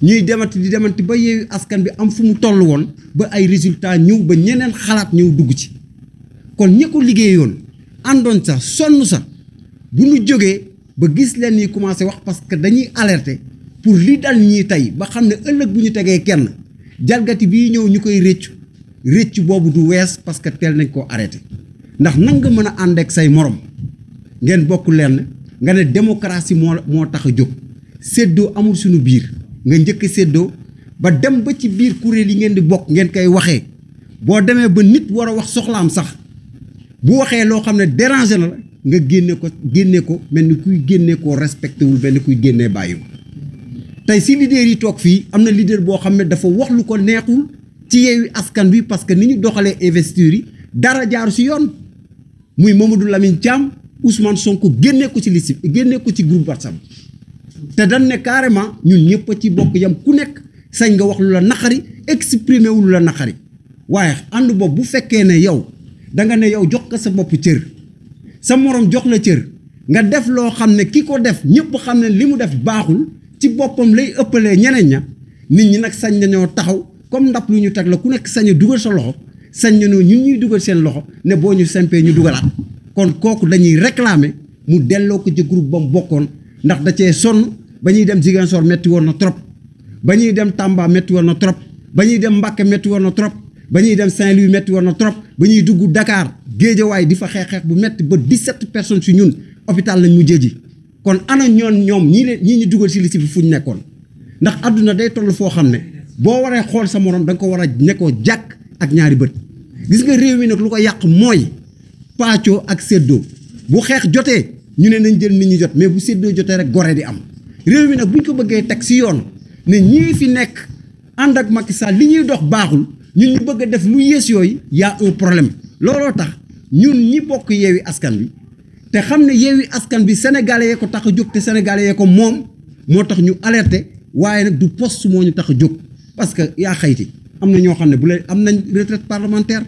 ñuy demanti ba Yewwi Askan Wi am fu mu toll woon ba ay résultats ñëw ba ñeneen xalaat ñëw dugg ci. kon ñi ko liggéeyoon àndoon sax sonn sax bu ñu jógee ba gis leen ñi commencé wax parce que dañuy alerter pour li dal ñii tey ba xam ne ëllëg bu ñu tegee kenn jalgati bii ñëw ñu koy rëcc boobu du wees parce que teel nañ koo arrêté. ndax nan nga mën a ànd ak say morom ngeen bokk lenn nga ne démocratie moo tax a jóg séddoo amul suñu biir nga njëkk séddoo ba dem ba ci biir kuréel yi ngeen di bokk ngeen koy waxee boo demee ba nit war a wax soxlaam sax bu waxee loo xam ne déranger na la nga génne ko mel ni kuy génne koo respecté wul mel ni kuy génnee bàyyi tey si leader yi toog fii am na leader boo xam ne dafa wax lu ko neexul ci Yewwi Askan Wi parce que ni ñu doxalee investiture yi dara jaaru si yoon muy Mamadou Lamine Thiam Ousmane Sonko génnee ko ci liste génnee ko ci groupe WhatsApp te dañ ne carrément ñun ñëpp a ci bokk yam ku nekk sañ nga wax lu la naqari exprimer wu lu la naqari waaye ànd boobu bu fekkee ne yow da nga ne yow jox ko sa bopp cër sa morom jox la cër nga def loo xam ne ki ko def ñëpp xam ne li mu def baaxul ci boppam lay ëppalee ñeneen ña nit ñi nag sañ nañoo taxaw comme ndap lu ñu teg la ku nekk sañ a dugal sa loxo sañ nañoo ñun ñuy dugal seen loxo ne boo ñu sempee ñu dugalaat kon kooku dañuy réclamer mu delloo ko ci groupe ba mu bokkoon ndax da cee sonn ba ñuy dem Ziguinchor metti woon na trop ba ñuy dem Tamba metti woon na trop ba ñuy dem Mbacké metti woon na trop ba ñuy dem Saint-Louis metti woon na trop ba ñuy dugg Dakar Guédiawaye di fa xeex bu metti ba 17 personnes si ñun hôpital lañ mujjee ji kon ana ñoom ñii ñu dugal si liste bi fu ñu nekkoon ndax àdduna day toll foo xam ne boo waree xool sa morom da nga ko war a nekkoo jàkk ak ñaari bët gis nga réew mi nag lu ko yàq mooy paccoo ak séddoo bu xeex jotee ñu ne nañ jël nit ñi jot mais bu séddoo jotee rek gore di am réew mi nag buñ ko bëggee teg si yoon ne ñii fi nekk ànd ak Macky Sall li ñuy dox baaxul ñun ñu bëgg a def lu yées yooyu y a un problème looloo tax ñun ñi bokk Yewwi Askan Wi te xam ne Yewwi Askan Wi sénégalais yee ko tax a jóg te sénégalais yee ko moom moo tax ñu alerté waaye nag du poste moo ñu tax a jóg parce que yaa xayti am na ñoo xam ne bu leen am nañ retraite parlementaire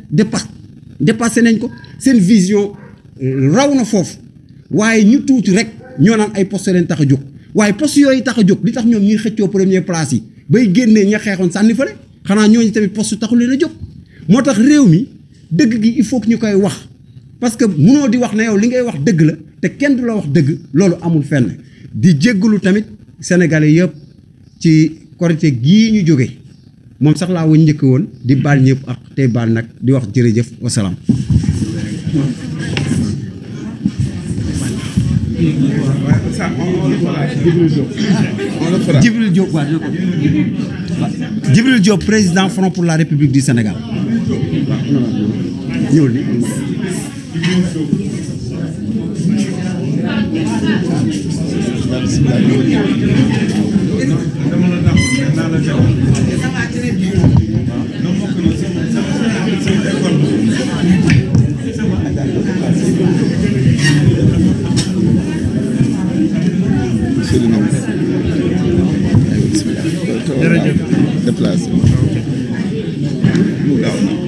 dépassé nañ ko seen vision raw na foofu waaye ñu tuuti rek ñoo naan ay poste leen tax a jóg waaye poste yooyu tax a jóg li tax ñoom ñuy xëccoo première place yi bay génnee ña xeexoon sànni fële xanaa ñooñu tamit poste taxu leen a jóg moo tax réew mi dëgg gi il faut que ñu koy wax parce que munoo di wax ne yow li ngay wax dëgg la te kenn du la wax dëgg loolu amul fenn di jéggalu tamit sénégalais yëpp ci korité gii ñu jóge moom sax laa woon njëkk woon di baal ñëpp ak tey baal nag di wax jërëjëf wasalaam. Djibril Diop président Front pour la République du Sénégal.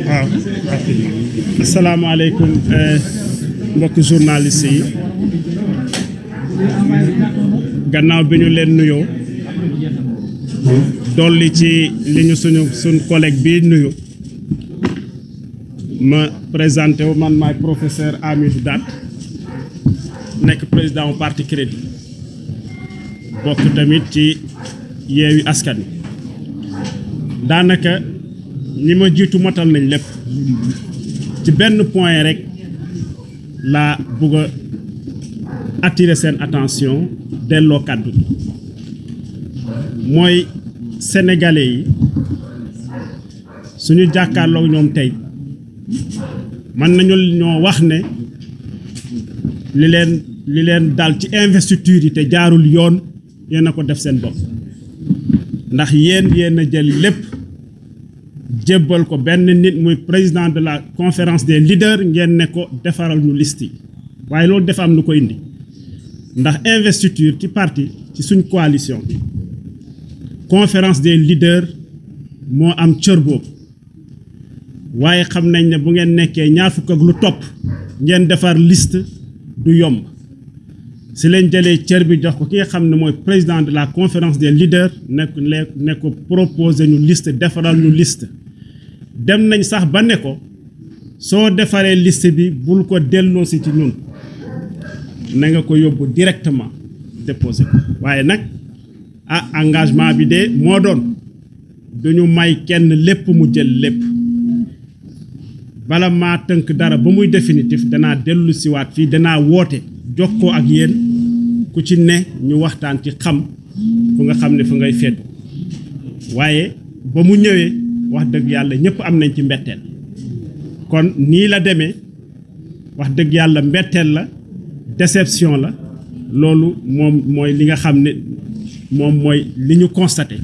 waaw asalaamaaleykum mbokk journaliste yi gannaaw bi ñu leen nuyoo dolli ci li ñu suñ collègue bi nuyu ma présenté wu man maay professeur Amidou Dat nekk président wu parti Crédit bokk tamit ci Yewwi Askan Wi daanaka ñi ma jiitu motal nañ lépp ci benn point rek laa bëgg a attirer seen attention delloo kàddu mooy sénégalais yi suñu jàkkaarloo ñoom tey mën nañu ñoo wax ne li leen dal ci investiture yi te jaarul yoon yéen a ko def seen bopp ndax yéen a jël lépp jébbal ko benn nit muy président de la conférence des leaders ngeen ne ko defaral ñu liste yi waaye loolu dafa am lu ko indi ndax investiture ci parti ci suñ coalition conférence des leaders moo am cër boobu waaye xam nañ ne bu ngeen nekkee ñaar fukk ak lu topp ngeen defar liste du yomb si leen jëlee cër bi jox ko ki nga xam ne mooy président de la conférence des leaders ne ko proposer ñu liste defaral ñu liste dem nañ sax ba ne ko soo defaree liste bi bul ko delloo si ci ñun na nga ko yóbbu directement déposé ko waaye nag engagement bi de moo doon duñu may kenn lépp mu jël lépp bala maa tënk dara ba muy définitif danaa dellu siwaat fii danaa woote jokkoo ak yéen ku ci ne ñu waxtaan ci xam fu nga xam ne fu ngay feddu waaye ba mu ñëwee wax dëgg yàlla ñëpp am nañ ci mbetteel kon nii la demee wax dëgg yàlla mbetteel la déception la loolu moom mooy li nga xam ne moom mooy li ñu constaté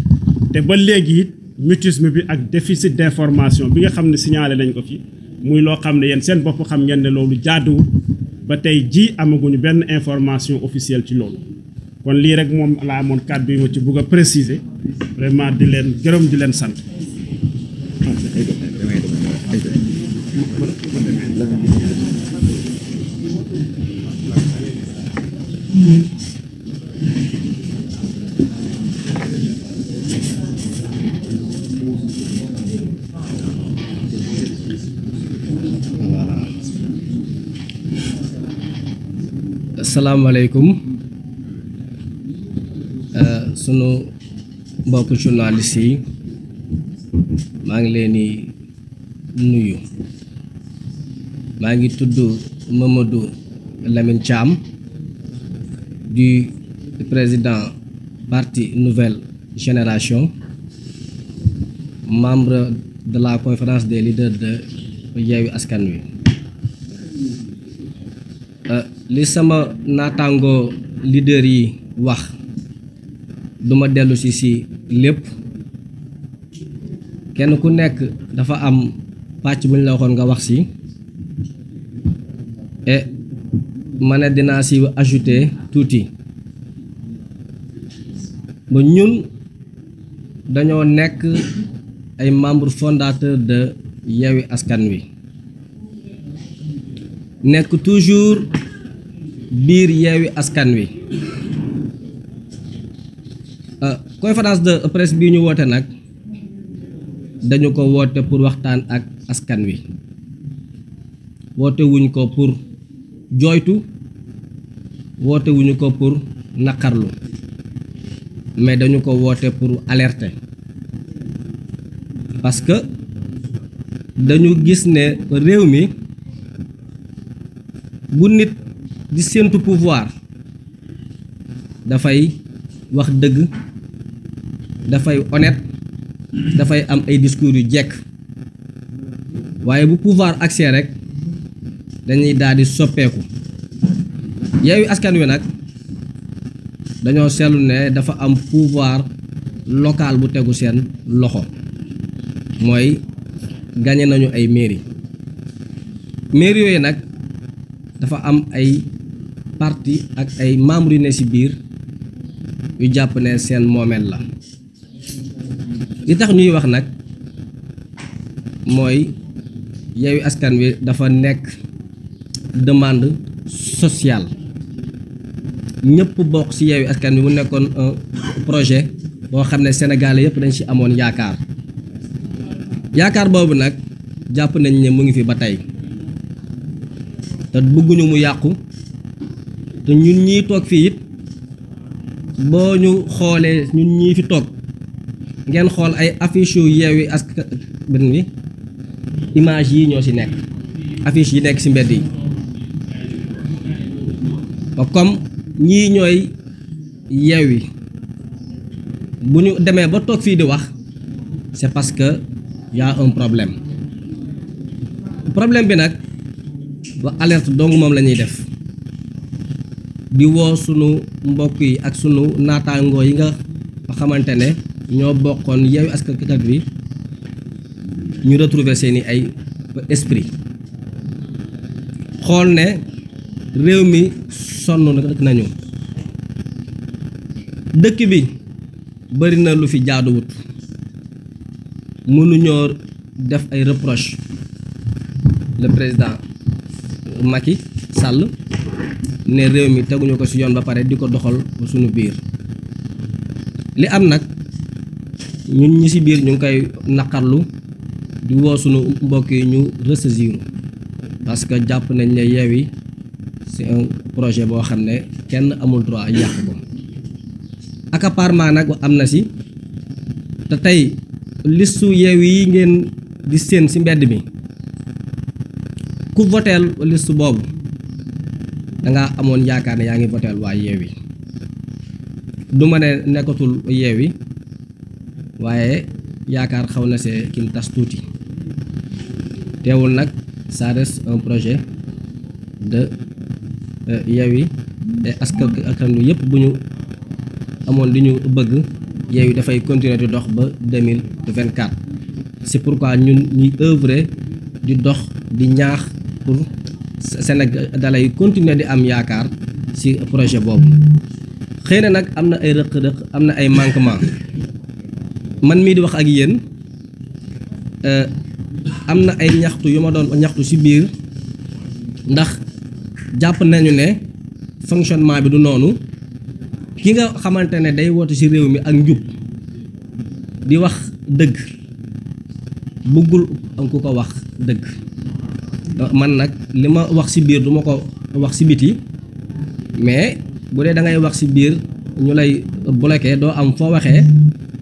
te ba léegi it mutisme bi ak déficit d'information bi nga xam ne signalé nañ ko fi muy loo xam ne yéen seen bopp xam ngeen ne loolu jaaduwul ba tey ji amaguñu benn information officielle ci loolu kon lii rek moom laa amoon kàddu yi ma ci bugg a préciser vraiment di leen gërëm di leen sant. asalaamaaleykum sunu mbokk journaliste yi maa ngi leen di nuyu maa ngi tudd Mamadou Lamine Thiam du président parti Nouvelle Génération membre de la conférence des leaders de Yewwi Askan Wi li sama naataango leader yi wax duma dellu si lépp kenn ku nekk dafa am pàcc bu ñu la waxoon nga wax si et ma ne dinaa si ajouter tuuti ba ñun dañoo nekk ay membres fondateurs de Yewwi Askan Wi nekk toujours biir Yewwi Askan Wi conférence de presse bii ñu woote nag dañu ko woote pour waxtaan ak askan wi woote wuñ ko pour jooytu woote wuñu ko pour naqarlu mais dañu ko woote pour alerter parce que dañu gis ne réew mi bu nit di séentu pouvoir dafay wax dëgg dafay honnête dafay am ay discours yu jekk waaye bu pouvoir accès rek dañuy daal di soppeeku Yewwi Askan Wi nag dañoo seetlu ne dafa am pouvoir local bu tegu seen loxo mooy gagné nañu ay mairie yooyu nag dafa am ay parti ak ay membres yu ne ci biir yu jàpp ne seen moomeel la li tax ñuy wax nag mooy Yewwi Askan Wi dafa nekk demande sociale ñëpp bokk ci Yewwi Askan Wi mu nekkoon un projet boo xam ne Sénégalais yëpp dañ ci amoon yaakaar boobu nag jàpp nañ ne mu ngi fi ba tey te bëgguñu mu yàqu te ñun ñii toog fii it boo ñu xoolee ñun ñii fi toog ngeen xool ay affiche yu Yewwi Askan Wi image yi ñoo ci nekk affiche yi nekk ci mbedd yi ba comme ñii ñooy Yewwi bu ñu demee ba toog fii di wax c'est parce que y a un problème bi nag ba alerte dong moom la ñuy def di woo sunu mbokk yi ak sunu naataangoo yi nga xamante ne ñoo bokkoon Yewwi Askan Wi ñu retrouver seeni ay esprit xool ne réew mi sonn nañu dëkk bi bari na lu fi jaaduwut mënuñoo def ay reproche le président Macky Sall ne réew mi teguñu ko ci yoon ba pare di ko doxal suñu biir li am nag ñun ñi ci biir ñu ngi koy naqarlu di woo sunu mbokk yi ñu ressaisir parce que jàpp nañ ne Yewwi c'est un projet boo xam ne kenn amul droit yàq ko accaparement nag am na ci te tey listu Yewwi yi ngeen di seen ci mbedd mi ku voteel liste boobu danga amoon yaakaar ne yaa ngi voteel waa Yewwi du ma ne nekkatul Yewwi waaye yaakaar xaw na see kin tas tuuti teewul nag ça reste un projet de Yewwi et askan wi yëpp bu ñu amoon li ñu bëgg Yewwi dafay continuer di dox ba 2024 c'est pourquoi ñun ñuy œuvrer di dox di ñaax pour Sénégalais yi continuer di am yaakaar ci projet boobu xëy na nag am na ay rëq-rëq am na ay manquement man mii di wax ak yéen am na ay ñaxtu yu ma doon ñaxtu ci biir ndax jàpp nañu ne fonctionnement bi du noonu ki nga xamante ne day woote ci réew mi ak njub di wax dëgg bëggul am ku ko wax dëgg man nag li ma wax ci biir du ma ko wax ci biti mais bu dee da ngay wax ci biir ñu lay bloqué doo am foo waxee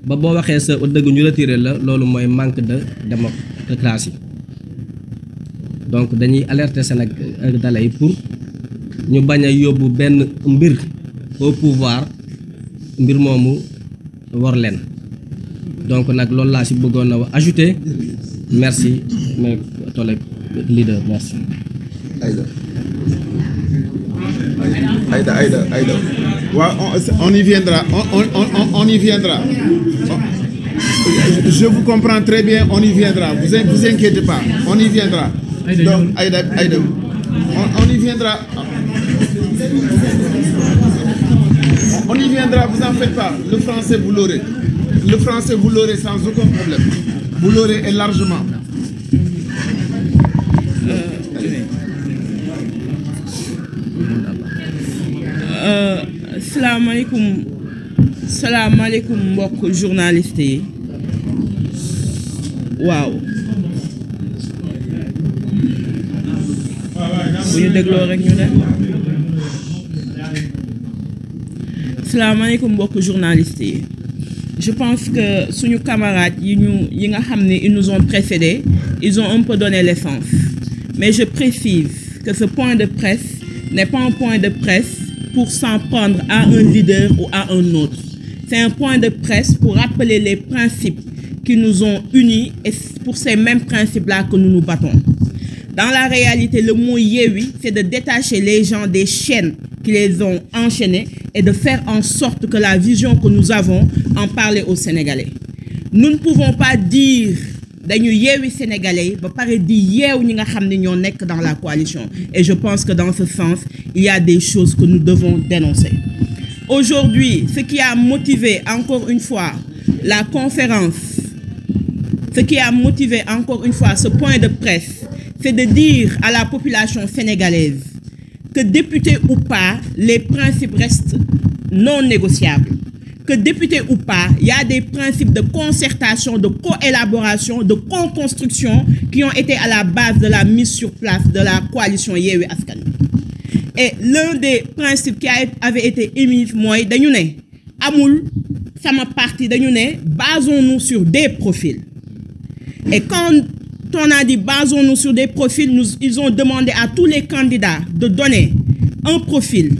ba boo waxee sa dëgg ñu retiré la loolu mooy manque de démocratie donc dañuy alerter Sénégalais yi pour ñu bañ a yóbbu benn mbir au pouvoir mbir moomu war leen donc nag loolu laa ci bëggoon a ajouter merci mes collègues leaders merci. Aïda. Ouais, on y viendra. On y viendra. Je vous comprends très bien, on y viendra. Vous inquiétez pas, on y viendra. Donc, Aïda, on y viendra. On y viendra, vous en faites pas. Le français, vous l'aurez. Le français, vous l'aurez sans aucun problème. Vous l'aurez et largement. salaamaaleykum mbokk journaliste yi waaw bu ñu dégloo rek ñu ne salaamaaleykum mbokk journaliste yi je pense que suñu camarades yi nga xam ne ils nous ont précédés ils ont un peu donné l'essence mais je précise que ce point de presse n'est pas un point de presse pour s'en prendre à un leader ou à un autre. C'est un point de presse pour rappeler les principes qui nous ont unis et pour ces mêmes principes-là que nous nous battons. Dans la réalité, le mot Yewwi, c'est de détacher les gens des chaînes qui les ont enchaînés et de faire en sorte que la vision que nous avons en parle aux Sénégalais. Nous ne pouvons pas dire dañu yeewi sénégalais yi ba pare di yeew ñi nga xam ne ñoo nekk dans la coalition et je pense que dans ce sens il y a des choses que nous devons dénoncer. Aujourd'hui, ce qui a motivé encore une fois la conférence, ce qui a motivé encore une fois ce point de presse, c'est de dire à la population sénégalaise que député ou pas, les principes restent non négociables. Que député ou pas, il y a des principes de concertation, de coélaboration, de co-construction qui ont été à la base de la mise sur place de la coalition Yewwi Askan Wi. Et l'un des principes qui avait été émis, moi, dañu ne amul sama parti dañu ne basons-nous sur des profils. Et quand on a dit basons-nous sur des profils, ils ont demandé à tous les candidats de donner un profil,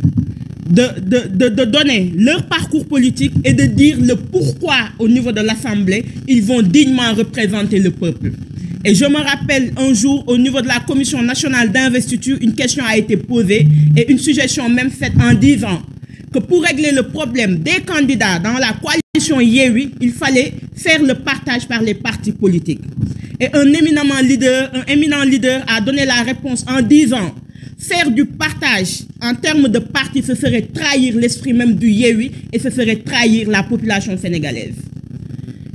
de donner leur parcours politique et de dire le pourquoi au niveau de l'Assemblée, ils vont dignement représenter le peuple. Et je me rappelle un jour, au niveau de la Commission nationale d'investiture, une question a été posée et une suggestion même faite en disant que pour régler le problème des candidats dans la coalition Yewwi, il fallait faire le partage par les partis politiques. Et un éminent leader a donné la réponse en disant faire du partage en termes de parti, ce serait trahir l'esprit même du Yewwi et ce serait trahir la population sénégalaise.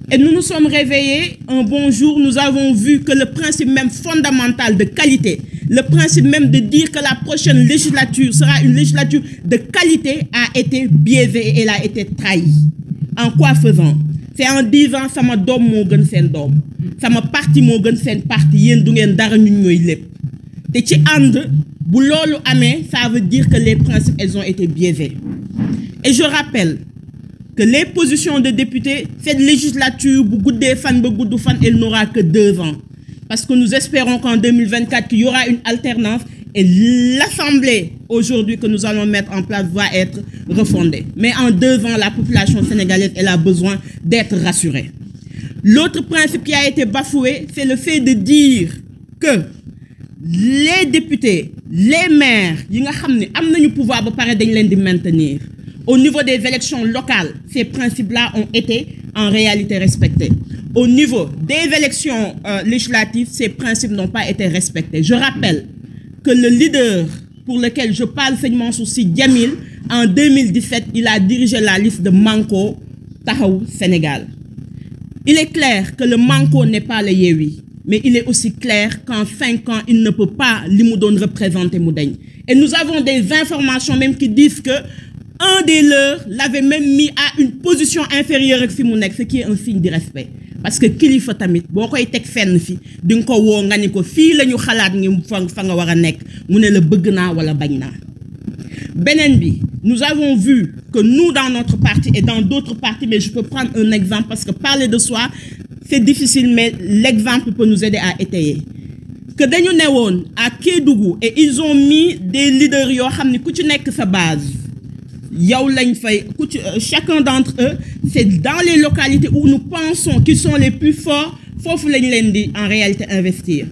Et nous nous sommes réveillés un bon jour, nous avons vu que le principe même fondamental de qualité, le principe même de dire que la prochaine législature sera une législature de qualité a été biaisé et elle a été trahi. En quoi faisant? C'est en disant sama doom moo gën seen doom, sama parti moo gën seen parti, yéen du ngeen dara ñun ñooy lépp. Te ci ànd bu loolu amee, ça veut dire que les principes elles ont été biaisés. Et je rappelle que les positions de députés, cette législature, elle n'aura que 2 ans. Parce que nous espérons qu'en 2024, qu'il y aura une alternance et l'Assemblée, aujourd'hui, que nous allons mettre en place, va être refondée. Mais en 2 ans, la population sénégalaise, elle a besoin d'être rassurée. L'autre principe qui a été bafoué, c'est le fait de dire que les députés, les maires, ils ont le pouvoir de maintenir. Au niveau des élections locales, ces principes-là ont été en réalité respectés. Au niveau des élections législatives, ces principes n'ont pas été respectés. Je rappelle que le leader pour lequel je parle, c'est Mansour Sy Djamil, en 2017, il a dirigé la liste de Manko Taxawu Sénégal. Il est clair que le Manko n'est pas le Yewwi, mais il est aussi clair qu'en 5 ans, il ne peut pas représenter Moudaigne. Et nous avons des informations même qui disent que un des leurs l'avait même mis à une position inférieure à Fimounek, ce qui est un signe de respect. Parce que kilifa tamit bokoy tek fenn fi ding ko wo nga ni ko fi lañu xalaat ngi fa nga wara nek mu ne le bëgg na wala bañ na. Benen bi, nous avons vu que nous dans notre parti et dans d'autres partis, mais je peux prendre un exemple parce que parler de soi c'est difficile, mais l'exemple peut nous aider à étayer. Que dañu néwon à Kédougou et ils ont mis des leaders yo xamni ku ci nek sa base. Chacun d'entre eux, c'est dans les localités où nous pensons qu'ils sont les plus forts, faut en réalité investir.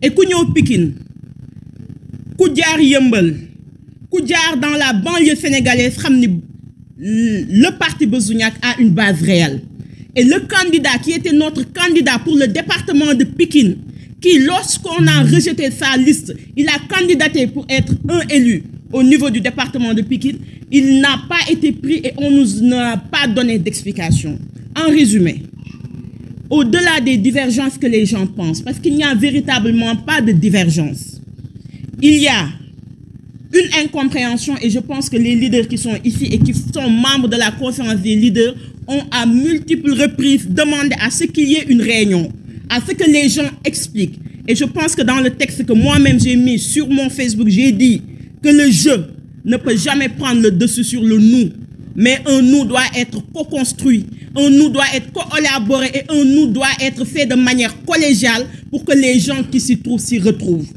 Et Kounyo Pikine, Koudjar Yembel, Koudjar dans la banlieue sénégalaise, le parti Bezouniak a une base réelle. Et le candidat qui était notre candidat pour le département de Pikine, qui lorsqu'on a rejeté sa liste, il a candidaté pour être un élu au niveau du département de Pikine, il n'a pas été pris et on ne nous a pas donné d'explication. En résumé, au-delà des divergences que les gens pensent, parce qu'il n'y a véritablement pas de divergence, il y a une incompréhension, et je pense que les leaders qui sont ici et qui sont membres de la conférence des leaders ont à multiples reprises demandé à ce qu'il y ait une réunion, à ce que les gens expliquent. Et je pense que dans le texte que moi-même j'ai mis sur mon Facebook, j'ai dit que le jeu ne peut jamais prendre le dessus sur le nous, mais un nous doit être co-construit, un nous doit être collaboré et un nous doit être fait de manière collégiale pour que les gens qui s'y trouvent s'y retrouvent.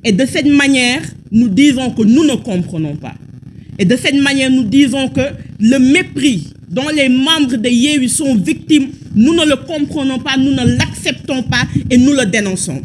Et de cette manière, nous disons que nous ne comprenons pas. Et de cette manière, nous disons que le mépris dont les membres de Yewwi sont victimes, nous ne le comprenons pas, nous ne l'acceptons pas et nous le dénonçons.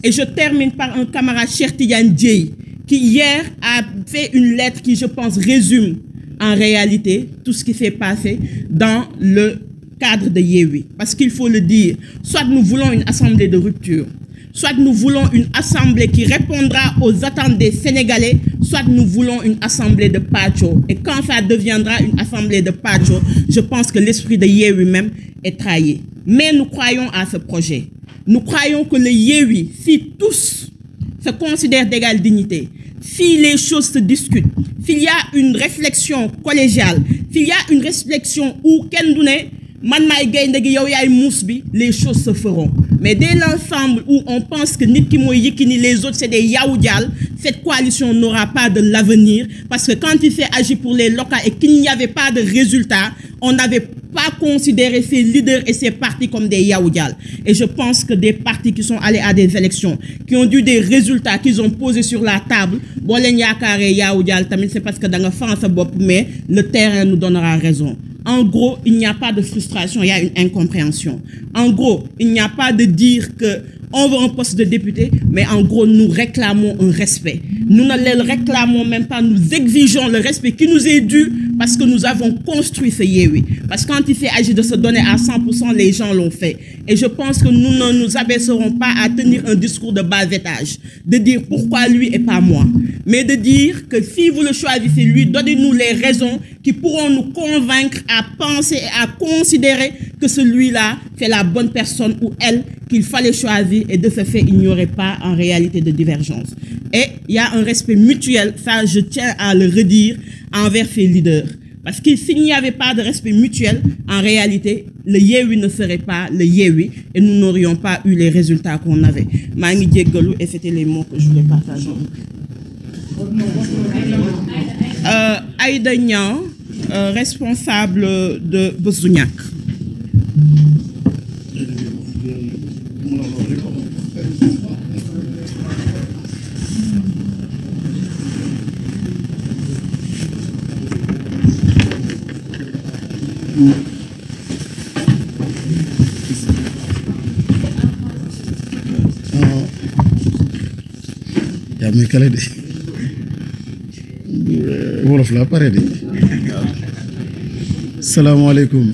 Et je termine par un camarade, Cheikh Tidiane Dièye, qui hier a fait une lettre qui, je pense, résume en réalité tout ce qui s'est passé dans le cadre de Yewwi. Parce qu'il faut le dire, soit nous voulons une assemblée de rupture, soit nous voulons une assemblée qui répondra aux attentes des Sénégalais, soit nous voulons une assemblée de Pacho. Et quand ça deviendra une assemblée de Pacho, je pense que l'esprit de Yewwi même est trahi. Mais nous croyons à ce projet. Nous croyons que le Yewwi, si tous se considèrent d'égale dignité, si les choses se discutent, s'il y a une réflexion collégiale, s'il y a une réflexion où les choses se feront. Mais dès l'ensemble où on pense que Nit Ki Moy Yekini, les autres c'est des yaoudjal, cette coalition n'aura pas de l'avenir, parce que quand il s'est agi pour les locales et qu'il n'y avait pas de résultat, on n'avait pas considéré ces leaders et ces partis comme des yaoudjal. Et je pense que des partis qui sont allés à des élections, qui ont eu des résultats qu'ils ont posés sur la table, c'est parce que dans la France, mais le terrain nous donnera raison. En gros, il n'y a pas de frustration, il y a une incompréhension. En gros, il n'y a pas de dire qu'on veut un poste de député, mais en gros, nous réclamons un respect. Nous ne le réclamons même pas, nous exigeons le respect qui nous est dû parce que nous avons construit ce Yewwi. Parce que quand il s'est agi de se donner à 100%, les gens l'ont fait. Et je pense que nous ne nous abaisserons pas à tenir un discours de bas étage, de dire pourquoi lui et pas moi, mais de dire que si vous le choisissez lui, donnez-nous les raisons qui pourront nous convaincre à penser et à considérer que celui-là c'est la bonne personne ou elle qu'il fallait choisir, et de ce fait, il n'y aurait pas en réalité de divergence. Et il y a un respect mutuel, ça je tiens à le redire, envers ces leaders. Parce que s'il n'y avait pas de respect mutuel, en réalité, le Yewwi ne serait pas le Yewwi et nous n'aurions pas eu les résultats qu'on avait. Mangi djegolou, et c'était les mots que je voulais partager. Aïda Niang, responsable de Bosuniak. yaa may kale de wolof laa pare de salaamaaleykum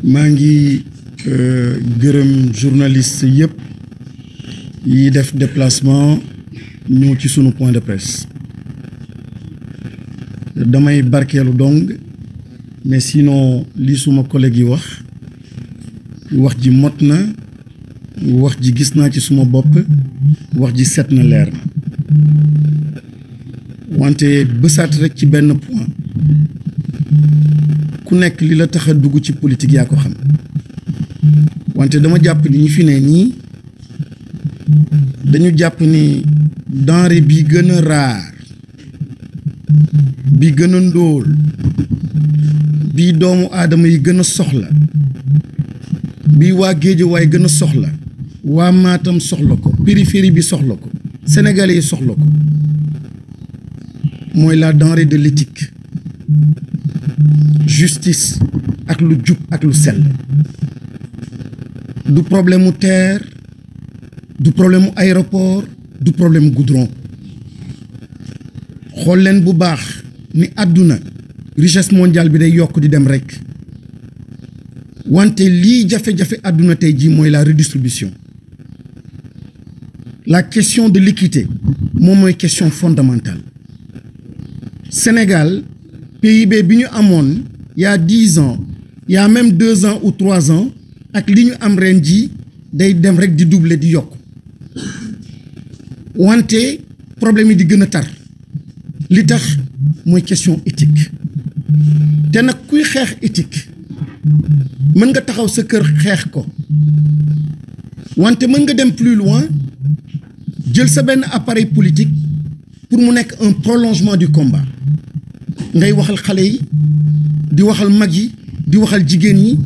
maa ngi gërëm journaliste yëpp yi def déplacement ñëw ci sunu point de presse damay barkeelu dong, mais sinon li suma collègue yi wax ji mot na, wax ji gis naa ci suma bopp, wax ji set na leer na wante bësaat rek ci benn point. Ku nekk li la tax a dugg ci politique yaa ko xam wante dama jàpp ni ñi fi ne nii dañu jàpp ni denrée bi gën a raar, bi gën a ndóol, bi doomu aadama yi gën a soxla, bi waa Géejawaay gën a soxla, waa Matam soxla ko, périphérie bi soxla ko, sénégalais yi soxla ko, mooy la denrée de l'éthique, justice ak lu jub ak lu sell. Du problème mu terre, du problème mu aéroport, du problème mu goudron. Xool leen bu baax ni àdduna richesse mondiale bi day yokk di dem rek wante lii jafe-jafe àdduna tey jii mooy la redistribution. La question de l'équité moom mooy question fondamentale. Sénégal, PIB bi ñu amoon il y a 10 ans, il y a même 2 ans ou 3 ans, ak li ñu am ren ji day dem rek di doubler di yokk wante problème yi di gën a tar li tax mooy question éthique te nag kuy xeex éthique mën nga taxaw sa kër xeex ko wante mën nga dem plus loin jël sa benn appareil politique pour mu nekk un prolongement du combat ngay waxal xale yi di waxal mag yi di waxal jigéen ñi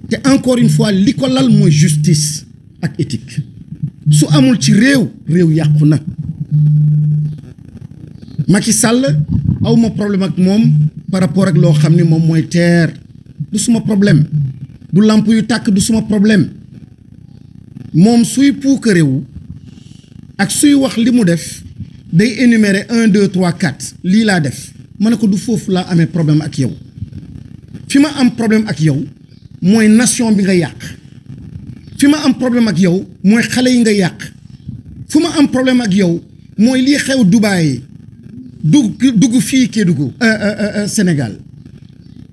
te encore une fois li ko lal mooy justice ak éthique su amul ci réew yàqu na Macky Sall awma problème ak moom par rapport ak loo xam ni moom mooy terre du suma problème du làmp yu tàkk du suma problème moom suy puukarewu ak suy wax li mu def day énumérer 1 2 3 4 lii laa def ma ne ko du foofu laa amee problème ak yow fi ma am problème ak yow mooy nation bi nga yàq fi ma am problème ak yow mooy xale yi nga yàq fu ma am problème ak yow mooy lii xew Dubaï dugg fii Kédougou Sénégal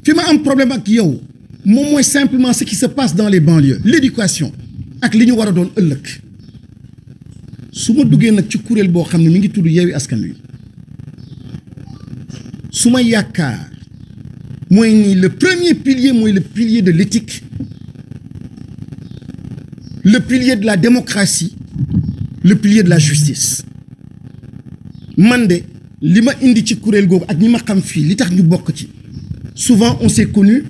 fi ma am problème ak yow moom mooy simplement ce qui se passe dans les banlieues l'éducation ak li ñu war a doon ëllëg su ma duggee nag ci kuréel boo xam ne mi ngi tudd Yewwi Askan Wi su ma yaakaar mooy ni le premier pilier mooy le pilier de l'éthique le pilier de la démocratie le pilier de la justice man de li ma indi ci kuréel googu ak ñi ma xam fii li tax ñu bokk ci souvent on s'est connu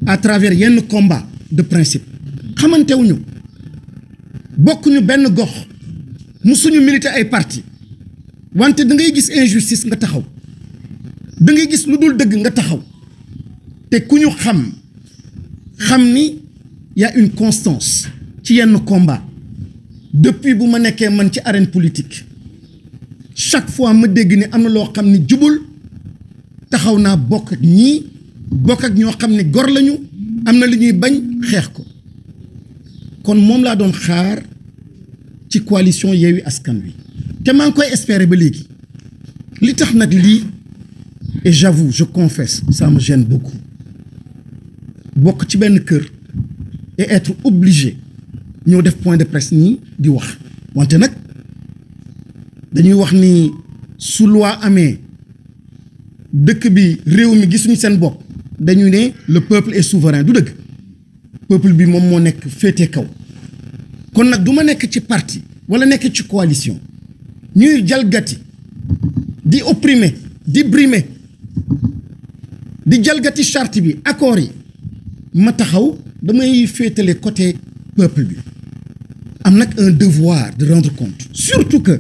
à travers yenn combat de principe xamantewuñu bokkuñu benn gox musuñu militer ay parti wante da ngay gis injustice nga taxaw da ngay gis lu dul dëgg nga taxaw te ku ñu xam ni y a une constance ci yenn combat depuis bu ma nekkee man ci arène politique chaque fois ma dégg ni am na loo xam ni jubul taxaw naa bokk ak ñii bokk ak ñoo xam ni gor lañu am na li ñuy bañ xeex ko kon moom laa doon xaar ci coalition Yewwi Askan Wi te maa ngi koy espérer ba léegi li tax nag lii et j'avoue je confesse ça me gêne beaucoup bokk ci benn kër et être obligé ñëw def point de presse nii di wax wante nag dañuy wax ni su loi amee dëkk bi réew mi gisuñu seen bopp dañu ne le peuple est souverain du dëgg peuple bi moom moo nekk féete kaw kon nag du ma nekk ci parti wala nekk ci coalition ñuy jalgati di opprimer di brimer di jalgati charte bi accord yi ma taxaw damay féetale côté peuple bi am nag un devoir de rendre compte surtout que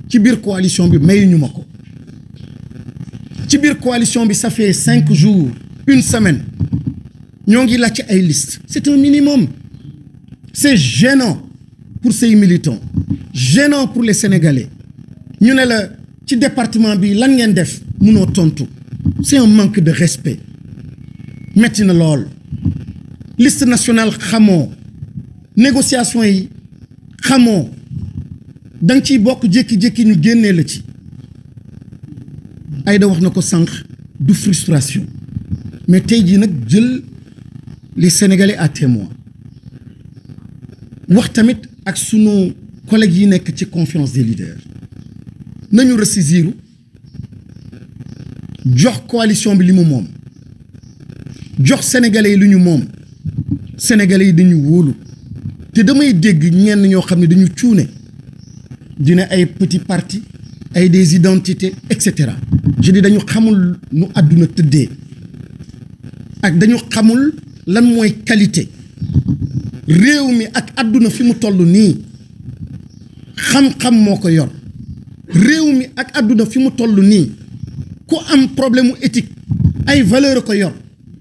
ci biir coalition bi mayuñu ma ko ci biir coalition bi ça fait 5 jours une semaine ñoo ngi laaj ci ay liste c'est un minimum c'est gênant pour ces militants gênant pour les Sénégalais ñu ne la ci département bi lan ngeen def mënoo tontu c'est un manque de respect metti na lool liste nationale xamoo négociation yi xamoo danga ciy bokk jékki-jékki ñu génnee la ci Aïda wax na ko sànq du frustration mais tey jii nag jël les Sénégalais à témoin wax tamit ak sunu collègues yi nekk ci conférence des leaders nañu ressaisir jox coalition bi li mu moom jox Sénégalais yi lu ñu moom Sénégalais yi dañu wóolu te damay dégg ñenn ñoo xam ne dañu cuune dina ay petit parti ay des identités et cetera je dis dañu xamul nu àdduna tëddee ak dañu xamul lan mooy qualité réew mi ak àdduna fi mu toll nii xam-xam moo ko yor réew mi ak àdduna fi mu toll nii ku am problème mu éthique ay valeur ko yor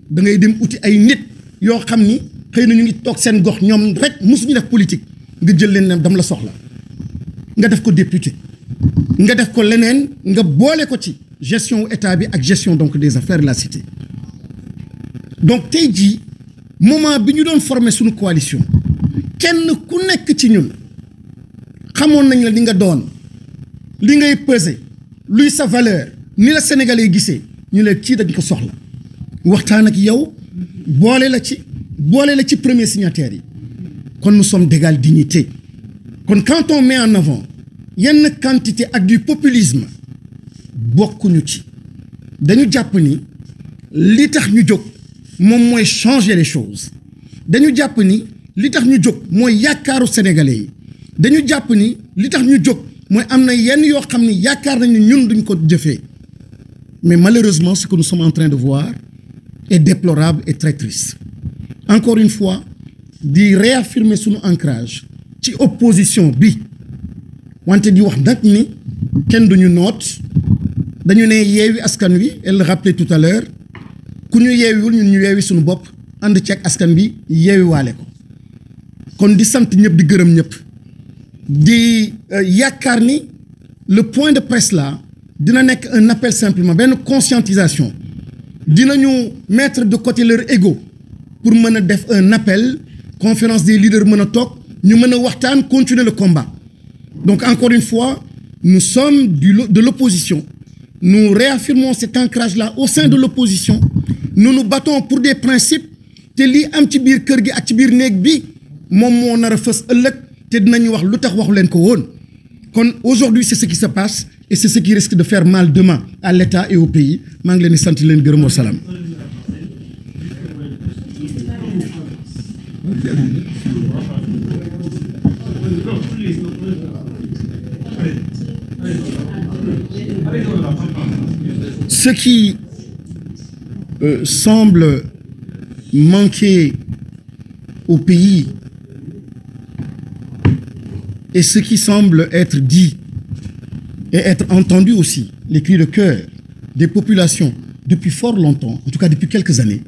da ngay dem uti ay nit yoo xam ni xëy na ñu ngi toog seen gox ñoom rek mosuñu def politique nga jël leen ne dama la soxla nga def ko député nga def ko leneen nga boole ko ci gestion wu état bi ak gestion donc des affaires de la cité donc tey jii moment bi ñu doon former suñu coalition kenn ku nekk ci ñun xamoon nañ la li nga doon li ngay peser luy sa valeur ni la Sénégalais gisee ñu ne kii dañ ko soxla waxtaan ak yow boole la ci premier signataire yi kon nous sommes d'égale dignité kon quand on met en avant yenn quantité ak du populisme bokkuñu ci dañu jàpp ni li tax ñu jóg moom mooy changer les choses dañu jàpp ni li tax ñu jóg mooy yaakaaru sénégalais yi dañu jàpp ni li tax ñu jóg mooy am na yenn yoo xam ni yaakaar nañu ñun duñ ko jëfee mais malheureusement ce que nous sommes en train de voir est déplorable et très triste encore une fois di réaffirmer sunu ancrage ci opposition bi wante di wax nag ni kenn duñu noot dañu ne yeewi askan wi elle le rappelait tout à l'heure ku ñu yeewiwul ñun ñu yeewi suñu bopp ànd ceeg askan bi yeewi waale ko kon di sant ñëpp di gërëm ñëpp di yaakaar ni le point de presse là dina nekk un appel simplement benn conscientisation dinañu mettre de côté leur ego pour mën a def un appel conférence des leaders mën a toog ñu mën a waxtaan continuer le combat donc encore une fois nous sommes de l'opposition nous réaffirmons cet ancrage là au sein de l'opposition nous nous battons pour des principes te lii am ci biir kër gi ak ci biir néeg bi moom moo nar a fës ëllëg te dinañu wax lu tax waxu leen ko woon kon aujourd'hui c'est ce qui se passe et c'est ce qui risque de faire mal demain à l'État et au pays maa ngi leen di sant leen gërëm wa salaam. Ce qui semble manquer au pays et ce qui semble être dit et être entendu aussi, les cris de cœur des populations depuis fort longtemps, en tout cas depuis quelques années,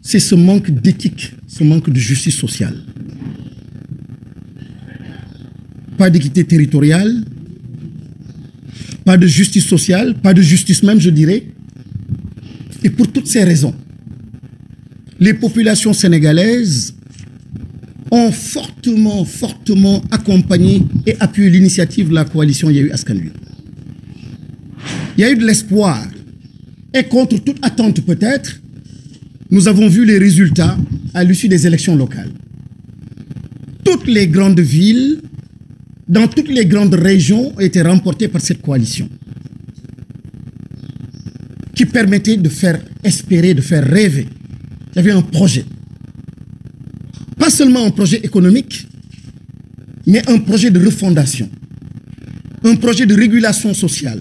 c'est ce manque d'éthique, ce manque de justice sociale. Pas d'équité territoriale, pas de justice sociale, pas de justice même, je dirais. Et pour toutes ces raisons, les populations sénégalaises ont fortement accompagné et appuyé l'initiative de la coalition Yewwi Askan Wi. Il y a eu de l'espoir. Et contre toute attente peut-être, nous avons vu les résultats à l'issue des élections locales. Toutes les grandes villes, dans toutes les grandes régions, ont été remportées par cette coalition qui permettait de faire espérer, de faire rêver. Il y avait un projet. Pas seulement un projet économique, mais un projet de refondation, un projet de régulation sociale,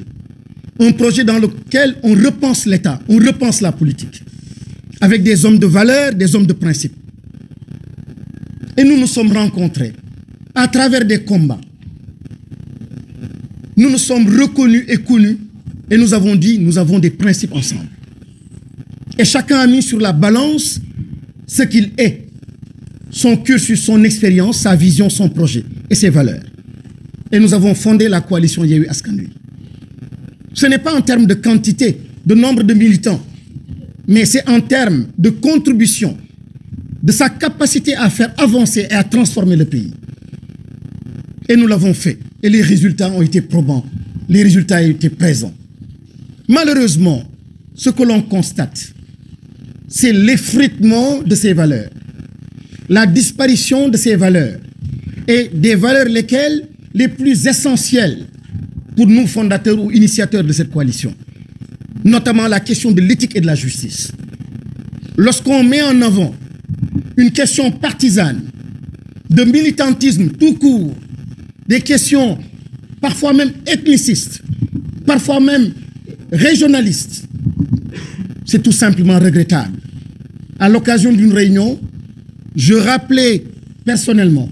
un projet dans lequel on repense l'État, on repense la politique, avec des hommes de valeur, des hommes de principe. Et nous nous sommes rencontrés à travers des combats. Nous nous sommes reconnus et connus et nous avons dit, nous avons des principes ensemble. Et chacun a mis sur la balance ce qu'il est, son cursus, son expérience, sa vision, son projet et ses valeurs. Et nous avons fondé la coalition Yewwi Askan Wi. Ce n'est pas en termes de quantité, de nombre de militants, mais c'est en termes de contribution, de sa capacité à faire avancer et à transformer le pays. Et nous l'avons fait. Et les résultats ont été probants. Les résultats ont été présents. Malheureusement, ce que l'on constate, c'est l'effritement de ces valeurs, la disparition de ces valeurs et des valeurs lesquelles les plus essentielles pour nous fondateurs ou initiateurs de cette coalition, notamment la question de l'éthique et de la justice. Lorsqu'on met en avant une question partisane, de militantisme tout court, des questions parfois même ethnicistes, parfois même régionalistes, c'est tout simplement regrettable. À l'occasion d'une réunion, je rappelais personnellement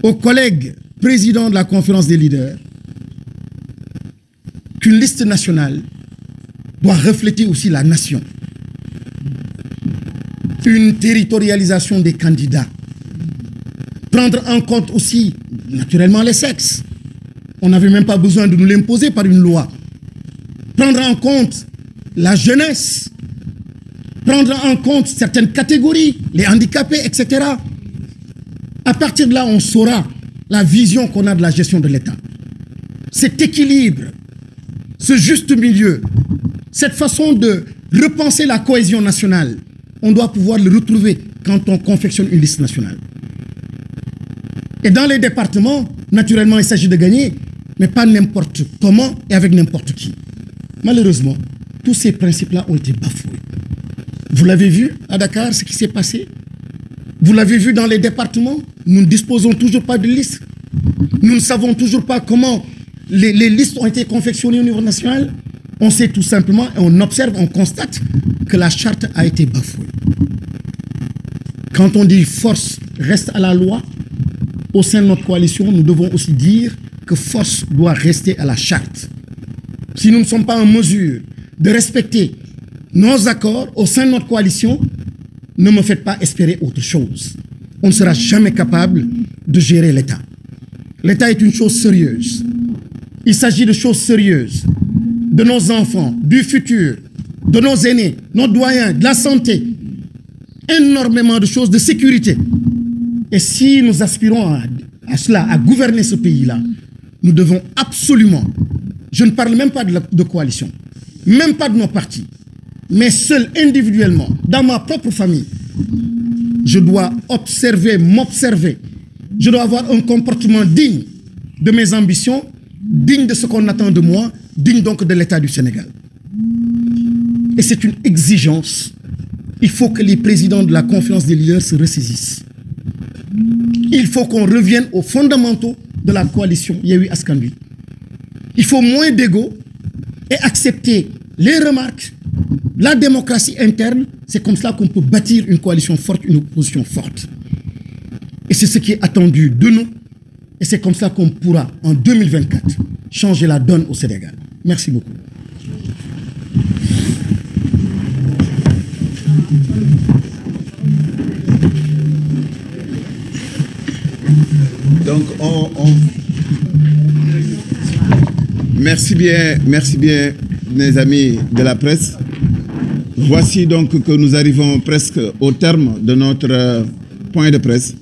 aux collègues présidents de la conférence des leaders qu'une liste nationale doit refléter aussi la nation. Une territorialisation des candidats. Prendre en compte aussi, naturellement, les sexes. On n'avait même pas besoin de nous l'imposer par une loi. Prendre en compte la jeunesse. Prendre en compte certaines catégories, les handicapés, etc. À partir de là, on saura la vision qu'on a de la gestion de l'État. Cet équilibre, ce juste milieu, cette façon de repenser la cohésion nationale, on doit pouvoir le retrouver quand on confectionne une liste nationale. Et dans les départements, Naturellement, il s'agit de gagner, mais pas n'importe comment et avec n'importe qui. Malheureusement, tous ces principes-là ont été bafoués. Vous l'avez vu à Dakar, ce qui s'est passé. Vous l'avez vu dans les départements. Nous ne disposons toujours pas de liste. Nous ne savons toujours pas comment les listes ont été confectionnées au niveau national. On sait tout simplement, et on observe, on constate que la charte a été bafouée. Quand on dit force reste à la loi, au sein de notre coalition, nous devons aussi dire que force doit rester à la charte. Si nous ne sommes pas en mesure de respecter nos accords au sein de notre coalition, ne me faites pas espérer autre chose. On ne sera jamais capable de gérer l'État. L'État est une chose sérieuse. Il s'agit de choses sérieuses, de nos enfants, du futur, de nos aînés, nos doyens, de la santé, énormément de choses, de sécurité. Et si nous aspirons à cela, à gouverner ce pays-là, nous devons absolument, je ne parle même pas de coalition, même pas de nos partis, mais seul individuellement, dans ma propre famille, je dois observer, m'observer. Je dois avoir un comportement digne de mes ambitions, digne de ce qu'on attend de moi, digne donc de l'État du Sénégal. Et c'est une exigence. Il faut que les présidents de la conférence des leaders se ressaisissent. Il faut qu'on revienne aux fondamentaux de la coalition Yewwi Askan Wi. Il faut moins d'ego et accepter les remarques, la démocratie interne. C'est comme cela qu'on peut bâtir une coalition forte, une opposition forte. Et c'est ce qui est attendu de nous. Et c'est comme ça qu'on pourra, en 2024, changer la donne au Sénégal. Merci beaucoup. Donc, merci bien, mes amis de la presse. Voici donc que nous arrivons presque au terme de notre point de presse.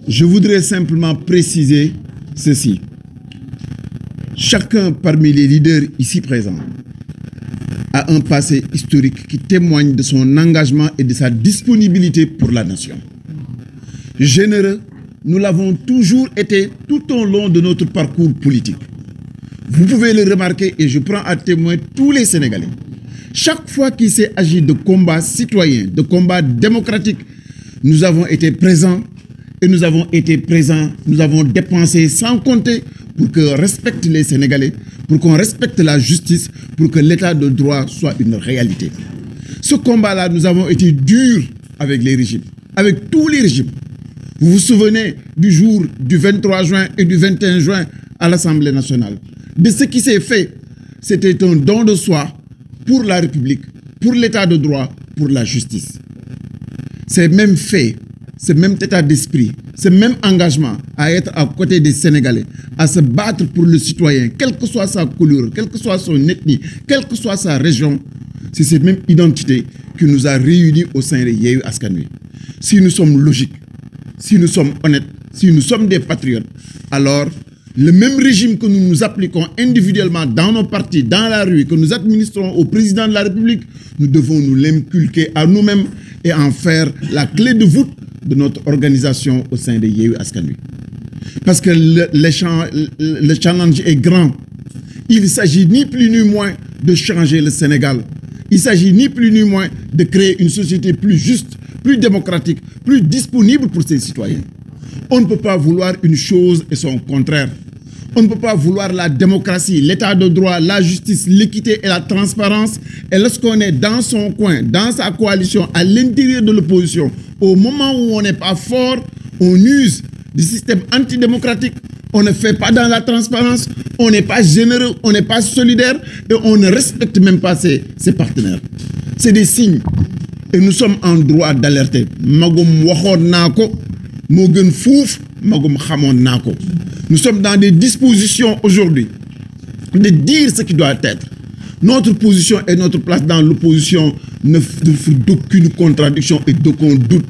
Je voudrais simplement préciser ceci. Chacun parmi les leaders ici présents a un passé historique qui témoigne de son engagement et de sa disponibilité pour la nation. Généreux, nous l'avons toujours été tout au long de notre parcours politique. Vous pouvez le remarquer et je prends à témoin tous les Sénégalais. Chaque fois qu'il s'est agi de combats citoyens, de combats démocratiques, nous avons été présents et nous avons dépensé sans compter pour que respectent les Sénégalais, pour qu'on respecte la justice, pour que l'état de droit soit une réalité. Ce combat-là, nous avons été durs avec les régimes, avec tous les régimes. Vous vous souvenez du jour du 23 juin et du 21 juin à l'Assemblée nationale. De ce qui s'est fait, c'était un don de soi pour la République, pour l'état de droit, pour la justice. Ces mêmes faits, ce même état d'esprit, ce même engagement à être à côté des Sénégalais, à se battre pour le citoyen, quelle que soit sa couleur, quelle que soit son ethnie, quelle que soit sa région, c'est cette même identité qui nous a réunis au sein de Yewwi Askan Wi. Si nous sommes logiques, si nous sommes honnêtes, si nous sommes des patriotes, alors le même régime que nous nous appliquons individuellement dans nos partis, dans la rue, que nous administrons au président de la République, nous devons nous l'inculquer à nous-mêmes et en faire la clé de voûte de notre organisation au sein de Yewwi Askan Wi. Parce que le challenge est grand. Il s'agit ni plus ni moins de changer le Sénégal. Il s'agit ni plus ni moins de créer une société plus juste, plus démocratique, plus disponible pour ses citoyens. On ne peut pas vouloir une chose et son contraire. On ne peut pas vouloir la démocratie, l'état de droit, la justice, l'équité et la transparence. Et lorsqu'on est dans son coin, dans sa coalition, à l'intérieur de l'opposition, au moment où on n'est pas fort, on use du système antidémocratique. On ne fait pas dans la transparence, on n'est pas généreux, on n'est pas solidaire et on ne respecte même pas ses partenaires. C'est des signes. Et nous sommes en droit d'alerter. Magum waxon nako, mo gën fouf, magum xamon nako. Nous sommes dans des dispositions aujourd'hui de dire ce qui doit être. Notre position et notre place dans l'opposition ne fait d'aucune contradiction et d'aucun doute.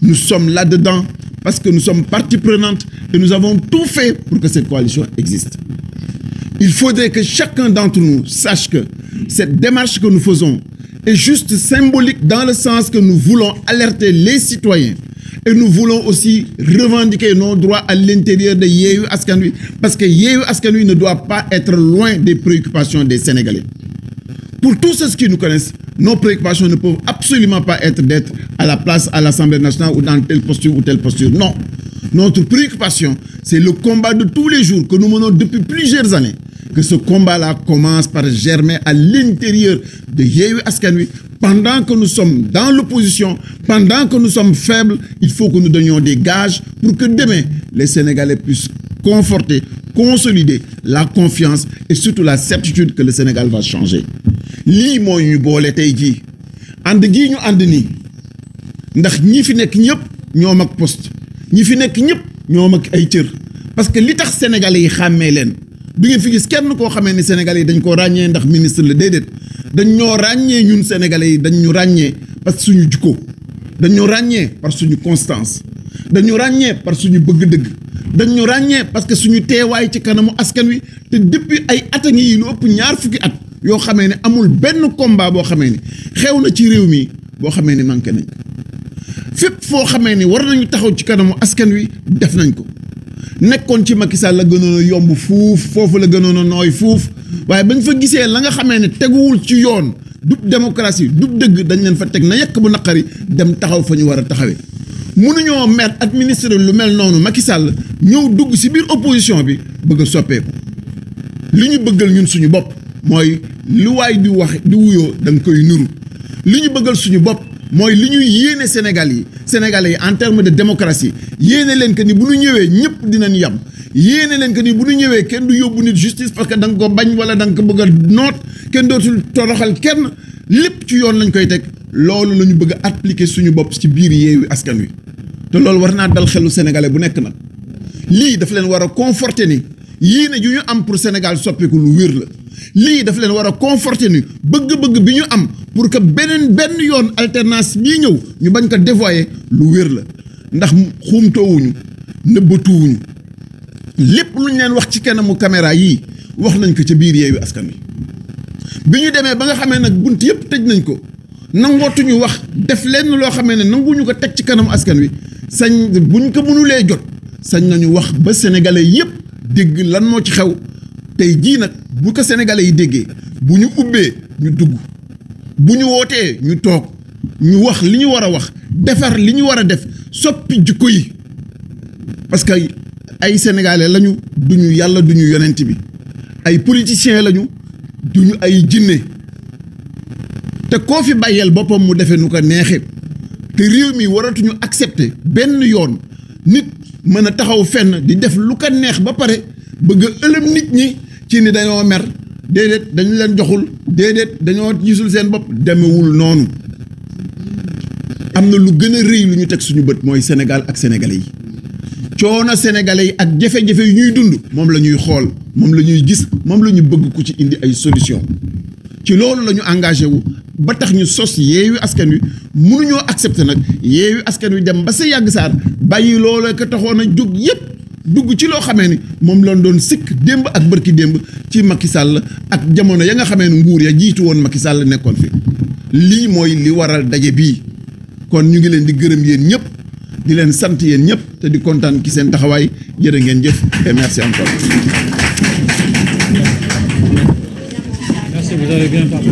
Nous sommes là-dedans parce que nous sommes partie prenante et nous avons tout fait pour que cette coalition existe. Il faudrait que chacun d'entre nous sache que cette démarche que nous faisons est juste symbolique dans le sens que nous voulons alerter les citoyens Et nous voulons aussi revendiquer nos droits à l'intérieur de Yewwi Askan Wi, parce que Yewwi Askan Wi ne doit pas être loin des préoccupations des Sénégalais. Pour tous ceux qui nous connaissent, nos préoccupations ne peuvent absolument pas être d'être à la place à l'Assemblée nationale ou dans telle posture ou telle posture. Non. Notre préoccupation, c'est le combat de tous les jours que nous menons depuis plusieurs années. Que ce combat-là commence par germer à l'intérieur de Yewwi Askan Wi. Pendant que nous sommes dans l'opposition, pendant que nous sommes faibles, il faut que nous donnions des gages pour que demain, les Sénégalais puissent conforter, consolider la confiance et surtout la certitude que le Sénégal va changer. Lii moo ñu boole tey jii ànd gii ñu ànd nii ndax ñi fi nekk ñëpp ñoom ak poste ñi fi nekk ñëpp ñoom ak ay cër parce que li tax Sénégalais yi xàmmee leen du ngeen fi gis kenn koo xamee ni Sénégalais yi dañ ko ràññee ndax ministre la déedéet dañ ñoo ràññee ñun Sénégalais yi dañ ñu ràññee parce que suñu jikko dañ ñu ràññee par suñu constance dañ ñu ràññee par suñu bëgg-dëgg dañ ñu ràññee parce que suñu teewaay ci kanamu askan wi te depuis ay at a ngi yi lu ëpp ñaar fukki at yoo xamee ne amul benn combat boo xamee ni xew na ci réew mi boo xamee ni manqué nañ ko fépp foo xamee ni war nañu taxaw ci kanamu askan wi def nañ ko nekkoon ci Macky Sall la gënoon a yomb fuuf foofu la gënoon a nooy fuuf waaye bañ fa gisee la nga xamee ne teguwul ci yoon dub démocratie dub dëgg dañ leen fa teg na yekk bu naqari dem taxaw fa ñu war a taxawee mënuñoo mettre administrer lu mel noonu Macky Sall ñëw dugg ci biir opposition bi bëgg a soppeeku li ñu bëggal ñun suñu bopp mooy lu waay di wax di wuyoo da nga koy nuru li ñu bëggal suñu bopp mooy li ñuy yéene Sénégalais yi en termes de démocratie yéene leen que ni bu ñu ñëwee ñëpp dinañ yam yéene leen que ni bu ñu ñëwee kenn du yóbbu nit justice parce que da nga ko bañ wala da nga ko bëgg a noot kenn dootul toroxal kenn lépp ci yoon lañ koy teg loolu la ñu bëgg a appliquer suñu bopp ci biir Yewwi Askan Wi te loolu war naa dal xelu Sénégalais bu nekk nag lii daf leen war a conforter ni yéene ju ñu am pour Sénégal soppeeku lu wér la lii daf leen war a conforter ni bëgg-bëgg bi ñu am pour que benn yoon alternance bii ñëw ñu bañ ko dévoyer lu wér la ndax xuumtoowuñu nëbbatuwuñu lépp lu ñu leen wax ci kanamu caméra yii wax nañ ko ca biir Yewwi Askan Wi bi ñu demee ba nga xamee nag bunt yëpp tëj nañ ko nangootuñu wax def lenn loo xamee ne nanguñu ko teg ci kanamu askan wi sañ buñ ko mënulee jot sañ nañu wax ba sénégalais yëpp dégg lan moo ci xew tey jii nag bu ko sénégalais yi déggee bu ñu ubbee ñu dugg bu ñu wootee ñu toog ñu wax li ñu war a wax defar li ñu war a def soppi jikko yi parce que ay sénégalais lañu duñu yàlla duñu yonent bi ay politiciens lañu duñu ay jinne te koo fi bàyyeel boppam mu defee nu ko neexee te réew mi waratuñu accepter benn yoon nit mën a taxaw fenn di def lu ko neex ba pare bëgg a ëlëm nit ñi ci ni dañoo mer déedéet dañu leen joxul déedéet dañoo gisul seen bopp demewul noonu am na lu gën a rëy lu ñu teg suñu bët mooy Sénégal ak sénégalais yi coono sénégalais yi ak jafe-jafe yu ñuy dund moom la ñuy xool moom la ñuy gis moom la ñu bëgg ku ci indi ay solution ci loolu la ñu engagé wu ba tax ñu sos Yewwi Askan Wi mënuñoo accepter nag Yewwi Askan Wi dem ba sa yàgg saar bàyyi loolu ko taxoon a jóg yépp dugg ci loo xamee ni moom lañ doon sikk démb ak bërki démb ci Macky Sall ak jamono ya nga xamee ni nguur ya jiitu woon Macky Sall nekkoon fi lii mooy li waral daje bii kon ñu ngi leen di gërëm yéen ñëpp di leen sant yéen ñëpp te di kontaan ci seen taxawaay jërë ngeen jëf et merci encore. Merci, vous avez bien parlé.